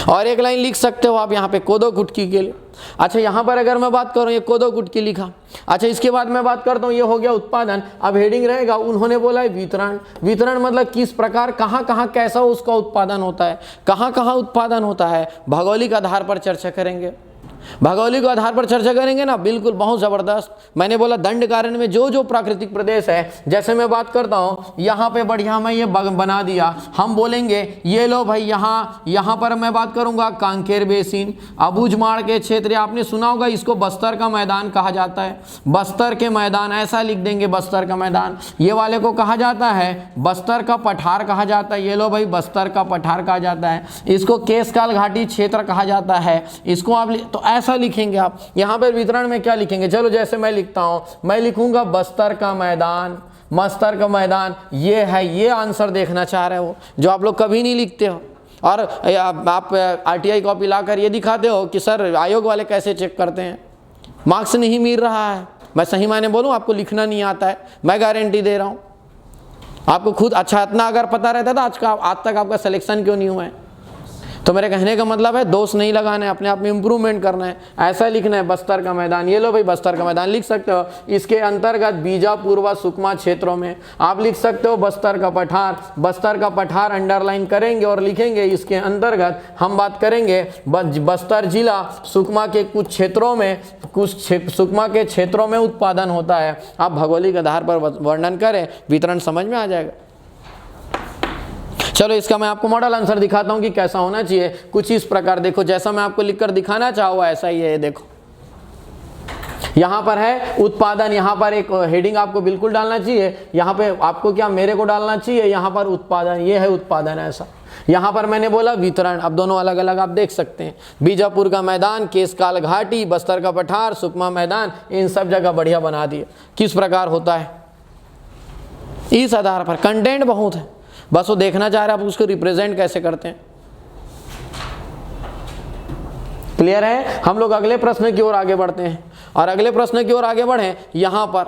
और 1 लाइन लिख सकते हो आप यहाँ पे कोदो कुटकी के लिए। अच्छा, यहाँ पर अगर मैं बात करूँ, ये कोदो कुटकी लिखा। अच्छा, इसके बाद मैं बात करता हूँ, ये हो गया उत्पादन। अब हेडिंग रहेगा, उन्होंने बोला है वितरण। वितरण मतलब किस प्रकार, कहाँ कहाँ कैसा उसका उत्पादन होता है, कहाँ कहाँ उत्पादन होता है, भौगोलिक आधार पर चर्चा करेंगे। भौगोलिक आधार पर चर्चा करेंगे ना, बिल्कुल बहुत ज़बरदस्त। मैंने बोला दंडकारण्य में जो जो प्राकृतिक प्रदेश है, जैसे मैं बात करता हूँ यहाँ पे बढ़िया मैं ये बना दिया, हम बोलेंगे ये लो भाई यहाँ पर मैं बात करूँगा कांकेर बेसिन, अबूझमाड़ के क्षेत्र, आपने सुना होगा इसको बस्तर का मैदान कहा जाता है, बस्तर के मैदान ऐसा लिख देंगे, बस्तर का मैदान। ये वाले को कहा जाता है बस्तर का पठार कहा जाता है, ये लो भाई बस्तर का पठार कहा जाता है। इसको केशकाल घाटी क्षेत्र कहा जाता है, इसको आप तो ऐसा लिखेंगे आप। यहाँ पर वितरण में क्या लिखेंगे, चलो जैसे मैं लिखता हूँ, मैं लिखूंगा बस्तर का मैदान, बस्तर का मैदान ये है, ये आंसर देखना चाह रहे हो जो आप लोग कभी नहीं लिखते हो। और आप आरटीआई कॉपी लाकर ये दिखाते हो कि सर आयोग वाले कैसे चेक करते हैं, मार्क्स नहीं मिल रहा है। मैं सही मायने बोलूँ, आपको लिखना नहीं आता है, मैं गारंटी दे रहा हूँ। आपको खुद अच्छा इतना अगर पता रहता था आज तक आपका सिलेक्शन क्यों नहीं हुआ है। तो मेरे कहने का मतलब है दोष नहीं लगाना है, अपने आप में इंप्रूवमेंट करना है। ऐसा लिखना है बस्तर का मैदान, ये लो भाई बस्तर का मैदान लिख सकते हो। इसके अंतर्गत बीजापुर व सुकमा क्षेत्रों में आप लिख सकते हो बस्तर का पठार, बस्तर का पठार अंडरलाइन करेंगे और लिखेंगे। इसके अंतर्गत हम बात करेंगे बस्तर जिला सुकमा के कुछ क्षेत्रों में, सुकमा के क्षेत्रों में उत्पादन होता है। आप भौगोलिक आधार पर वर्णन करें, वितरण समझ में आ जाएगा। चलो इसका मैं आपको मॉडल आंसर दिखाता हूं कि कैसा होना चाहिए। कुछ इस प्रकार देखो, जैसा मैं आपको लिखकर दिखाना चाहूँगा ऐसा ही है। देखो यहाँ पर है उत्पादन, यहाँ पर एक हेडिंग आपको बिल्कुल डालना चाहिए। यहाँ पे आपको क्या मेरे को डालना चाहिए, यहाँ पर उत्पादन, ये है उत्पादन ऐसा। यहाँ पर मैंने बोला वितरण, अब दोनों अलग अलग आप देख सकते हैं। बीजापुर का मैदान, केशकाल घाटी, बस्तर का पठार, सुकमा मैदान, इन सब जगह बढ़िया बना दिए। किस प्रकार होता है इस आधार पर, कंटेंट बहुत है, बस वो देखना चाह रहे हैं आप उसको रिप्रेजेंट कैसे करते हैं। क्लियर है। हम लोग अगले प्रश्न की ओर आगे बढ़ते हैं, और अगले प्रश्न की ओर आगे बढ़े। यहां पर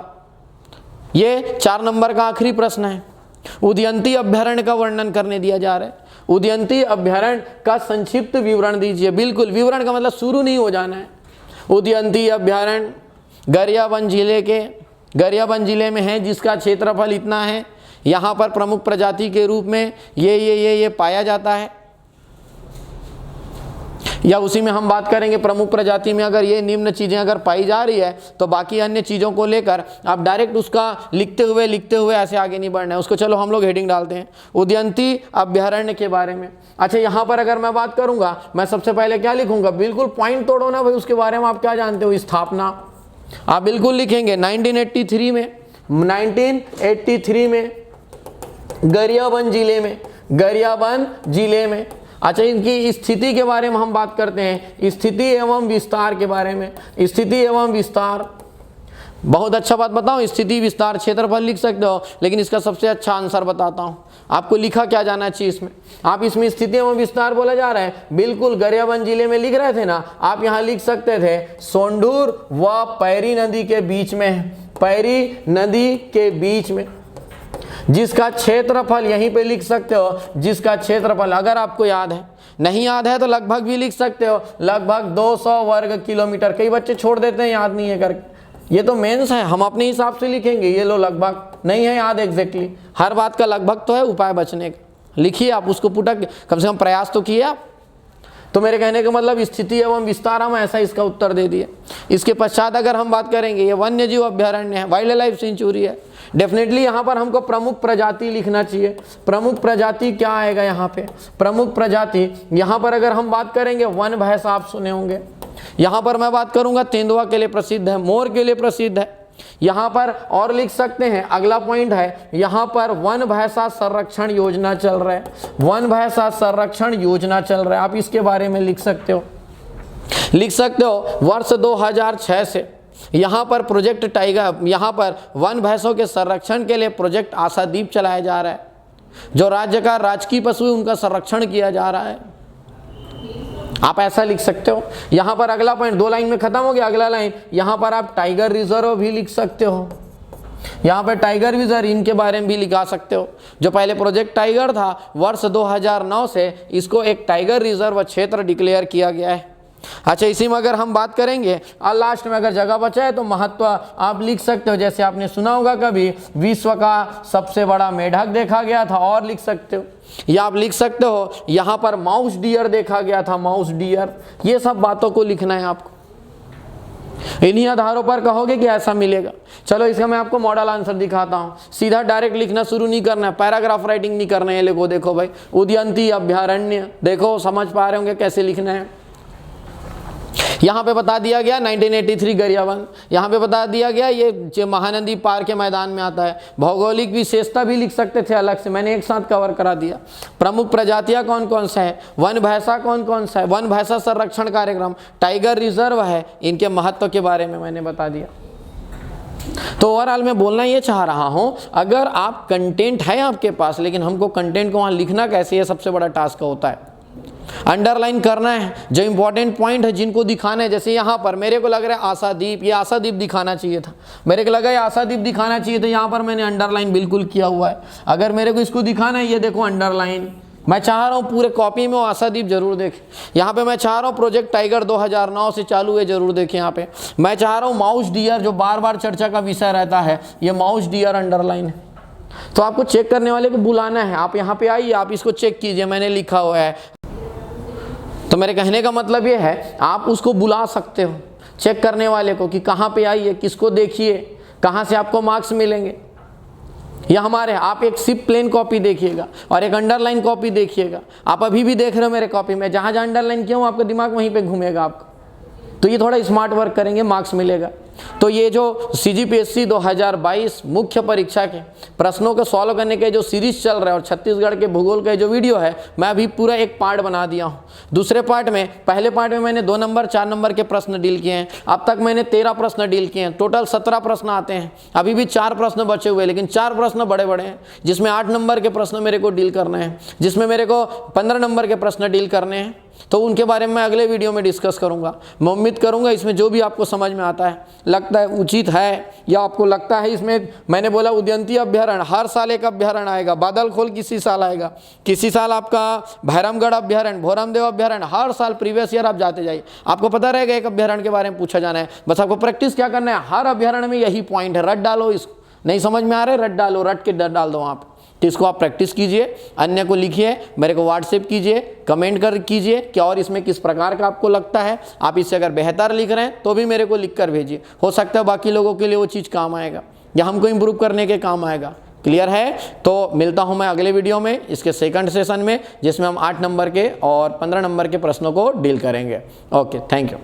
ये 4 नंबर का आखिरी प्रश्न है। उदयंती अभ्यारण्य का वर्णन करने दिया जा रहा है। उदयंती अभ्यारण्य का संक्षिप्त विवरण दीजिए। बिल्कुल, विवरण का मतलब शुरू नहीं हो जाना है। उदयंती अभ्यारण्य गरियाबंद जिले में है, जिसका क्षेत्रफल इतना है। यहाँ पर प्रमुख प्रजाति के रूप में ये पाया जाता है, या उसी में हम बात करेंगे प्रमुख प्रजाति में अगर ये निम्न चीज़ें अगर पाई जा रही है तो बाकी अन्य चीज़ों को लेकर आप डायरेक्ट उसका लिखते हुए ऐसे आगे नहीं बढ़ना है उसको। चलो हम लोग हेडिंग डालते हैं उदयंती अभ्यारण्य के बारे में। अच्छा, यहाँ पर अगर मैं बात करूँगा, मैं सबसे पहले क्या लिखूँगा, बिल्कुल पॉइंट तोड़ो ना भाई, उसके बारे में आप क्या जानते हो। स्थापना आप बिल्कुल लिखेंगे 1983 में गरियाबंद जिले में। अच्छा, इनकी स्थिति के बारे में हम बात करते हैं, स्थिति एवं विस्तार के बारे में। स्थिति एवं विस्तार, बहुत अच्छा बात बताऊं, स्थिति विस्तार क्षेत्रफल लिख सकते हो, लेकिन इसका सबसे अच्छा आंसर बताता हूं आपको। लिखा क्या जाना चाहिए इसमें, आप इसमें स्थिति एवं विस्तार बोला जा रहा है, बिल्कुल गरियाबंद जिले में लिख रहे थे ना, आप यहाँ लिख सकते थे सोंढूर व पैरी नदी के बीच में, पैरी नदी के बीच में, जिसका क्षेत्रफल यहीं पे लिख सकते हो, जिसका क्षेत्रफल अगर आपको याद है, नहीं याद है तो लगभग भी लिख सकते हो, लगभग 200 वर्ग किलोमीटर। कई बच्चे छोड़ देते हैं याद नहीं है करके, ये तो मेंस है, हम अपने हिसाब से लिखेंगे। ये लो लगभग नहीं है याद एग्जैक्टली, हर बात का लगभग तो है उपाय बचने का। लिखिए आप उसको, पुटक कम से कम प्रयास तो किए आप। तो मेरे कहने का मतलब स्थिति एवं विस्तार, हम ऐसा इसका उत्तर दे दिए। इसके पश्चात अगर हम बात करेंगे, ये वन्य जीव अभ्यारण्य है, वाइल्ड लाइफ सेंचुरी है। डेफिनेटली यहाँ पर हमको प्रमुख प्रजाति लिखना चाहिए। प्रमुख प्रजाति क्या आएगा यहाँ पे, प्रमुख प्रजाति यहाँ पर अगर हम बात करेंगे, वन भैंस आप सुने होंगे। यहाँ पर मैं बात करूँगा तेंदुआ के लिए प्रसिद्ध है, मोर के लिए प्रसिद्ध है। यहाँ पर और लिख सकते हैं, अगला पॉइंट है, यहाँ पर वन भैंसा संरक्षण योजना चल रहा है, वन भैंसा संरक्षण योजना चल रहा है। आप इसके बारे में लिख सकते हो वर्ष 2006 से यहाँ पर प्रोजेक्ट टाइगर, यहाँ पर वन भैंसों के संरक्षण के लिए प्रोजेक्ट आशादीप चलाया जा रहा है। जो राज्य का राजकीय पशु है उनका संरक्षण किया जा रहा है, आप ऐसा लिख सकते हो। यहाँ पर अगला पॉइंट 2 लाइन में खत्म हो गया, अगला लाइन यहाँ पर आप टाइगर रिजर्व भी लिख सकते हो। यहाँ पर टाइगर रिजर्व, इनके बारे में भी लिखा सकते हो। जो पहले प्रोजेक्ट टाइगर था, वर्ष 2009 से इसको एक टाइगर रिजर्व क्षेत्र डिक्लेयर किया गया है। अच्छा, इसी में अगर हम बात करेंगे और लास्ट में अगर जगह बचा है तो महत्व आप लिख सकते हो। जैसे आपने सुना होगा कभी विश्व का सबसे बड़ा मेढक देखा गया था, और लिख सकते हो, या आप लिख सकते हो यहाँ पर माउस डियर देखा गया था, माउस डियर। ये सब बातों को लिखना है आपको। इन्हीं आधारों पर कहोगे कि ऐसा मिलेगा। चलो इसका मैं आपको मॉडल आंसर दिखाता हूँ। सीधा डायरेक्ट लिखना शुरू नहीं करना है, पैराग्राफ राइटिंग नहीं करना है। लिखो, देखो भाई, उदयंती अभ्यारण्य, देखो समझ पा रहे होंगे कैसे लिखना है। यहाँ पे बता दिया गया 1983 गरियाबंद, यहाँ पे बता दिया गया ये महानदी पार के मैदान में आता है। भौगोलिक विशेषता भी लिख सकते थे अलग से, मैंने एक साथ कवर करा दिया। प्रमुख प्रजातियाँ कौन कौन सा है, वन भैंसा कौन कौन सा है, वन भैंसा संरक्षण कार्यक्रम, टाइगर रिजर्व है, इनके महत्व के बारे में मैंने बता दिया। तो ओवरऑल मैं बोलना ये चाह रहा हूँ, अगर आप कंटेंट है आपके पास, लेकिन हमको कंटेंट को वहाँ लिखना कैसे, ये सबसे बड़ा टास्क होता है। अंडरलाइन करना है जो इंपॉर्टेंट पॉइंट है जिनको दिखाना है। जैसे यहाँ पर मेरे को लग रहा है आशादीप, ये आशादीप दिखाना चाहिए था, मेरे को लगा ये आशादीप दिखाना चाहिए, तो यहाँ पर मैंने अंडरलाइन बिल्कुल किया हुआ है। अगर मेरे को इसको दिखाना है, ये देखो अंडरलाइन, मैं चाह रहा हूँ पूरे कॉपी में वो आशादीप जरूर देखें। यहाँ पे मैं चाह रहा हूँ प्रोजेक्ट टाइगर 2009 से चालू है, जरूर देखें। यहाँ पे मैं चाह रहा हूँ माउस डियर, जो बार बार चर्चा का विषय रहता है, ये माउस डियर अंडरलाइन है। तो आपको चेक करने वाले को बुलाना है, आप यहाँ पे आइए, आप इसको चेक कीजिए, मैंने लिखा हुआ है। तो मेरे कहने का मतलब ये है, आप उसको बुला सकते हो चेक करने वाले को कि कहाँ पे आइए, किसको देखिए, कहाँ से आपको मार्क्स मिलेंगे। या हमारे आप एक सिर्फ प्लेन कॉपी देखिएगा और एक अंडरलाइन कॉपी देखिएगा। आप अभी भी देख रहे हो मेरे कॉपी में, जहाँ जहाँ अंडरलाइन किया हूँ आपका दिमाग वहीं पे घूमेगा आपका। तो ये थोड़ा स्मार्ट वर्क करेंगे, मार्क्स मिलेगा। तो ये जो CGPSC 2022 मुख्य परीक्षा के प्रश्नों को सॉल्व करने के जो सीरीज चल रहा है और छत्तीसगढ़ के भूगोल का जो वीडियो है, मैं अभी पूरा एक पार्ट बना दिया हूँ। दूसरे पार्ट में, पहले पार्ट में मैंने 2 नंबर 4 नंबर के प्रश्न डील किए हैं। अब तक मैंने 13 प्रश्न डील किए हैं। टोटल 17 प्रश्न आते हैं। अभी भी 4 प्रश्न बचे हुए, लेकिन 4 प्रश्न बड़े बड़े हैं, जिसमें 8 नंबर के प्रश्न मेरे को डील करने हैं, जिसमें मेरे को 15 नंबर के प्रश्न डील करने हैं। तो उनके बारे में मैं अगले वीडियो में डिस्कस करूंगा। मैं उम्मीद करूंगा इसमें जो भी आपको समझ में आता है, लगता है उचित है, या आपको लगता है इसमें, मैंने बोला उदयंती अभ्यारण्य हर साल एक अभ्यारण्य आएगा, बादल खोल किसी साल आएगा, किसी साल आपका भैरमगढ़ अभ्यारण्य, भोरमदेव अभ्यारण्य, हर साल प्रीवियस ईयर आप जाते जाइए, आपको पता रहेगा एक अभ्यारण्य के बारे में पूछा जाना है। बस आपको प्रैक्टिस क्या करना है, हर अभ्यारण्य में यही पॉइंट है, रट डालो। इसको नहीं समझ में आ रहा है, रट डालो, रट के डाल दो वहाँ पर। तो इसको आप प्रैक्टिस कीजिए, अन्य को लिखिए, मेरे को व्हाट्सएप कीजिए, कमेंट कर कीजिए कि और इसमें किस प्रकार का आपको लगता है। आप इससे अगर बेहतर लिख रहे हैं तो भी मेरे को लिख कर भेजिए, हो सकता है बाकी लोगों के लिए वो चीज़ काम आएगा या हमको इम्प्रूव करने के काम आएगा। क्लियर है? तो मिलता हूँ मैं अगले वीडियो में, इसके सेकंड सेशन में, जिसमें हम 8 नंबर के और 15 नंबर के प्रश्नों को डील करेंगे। Okay, thank you.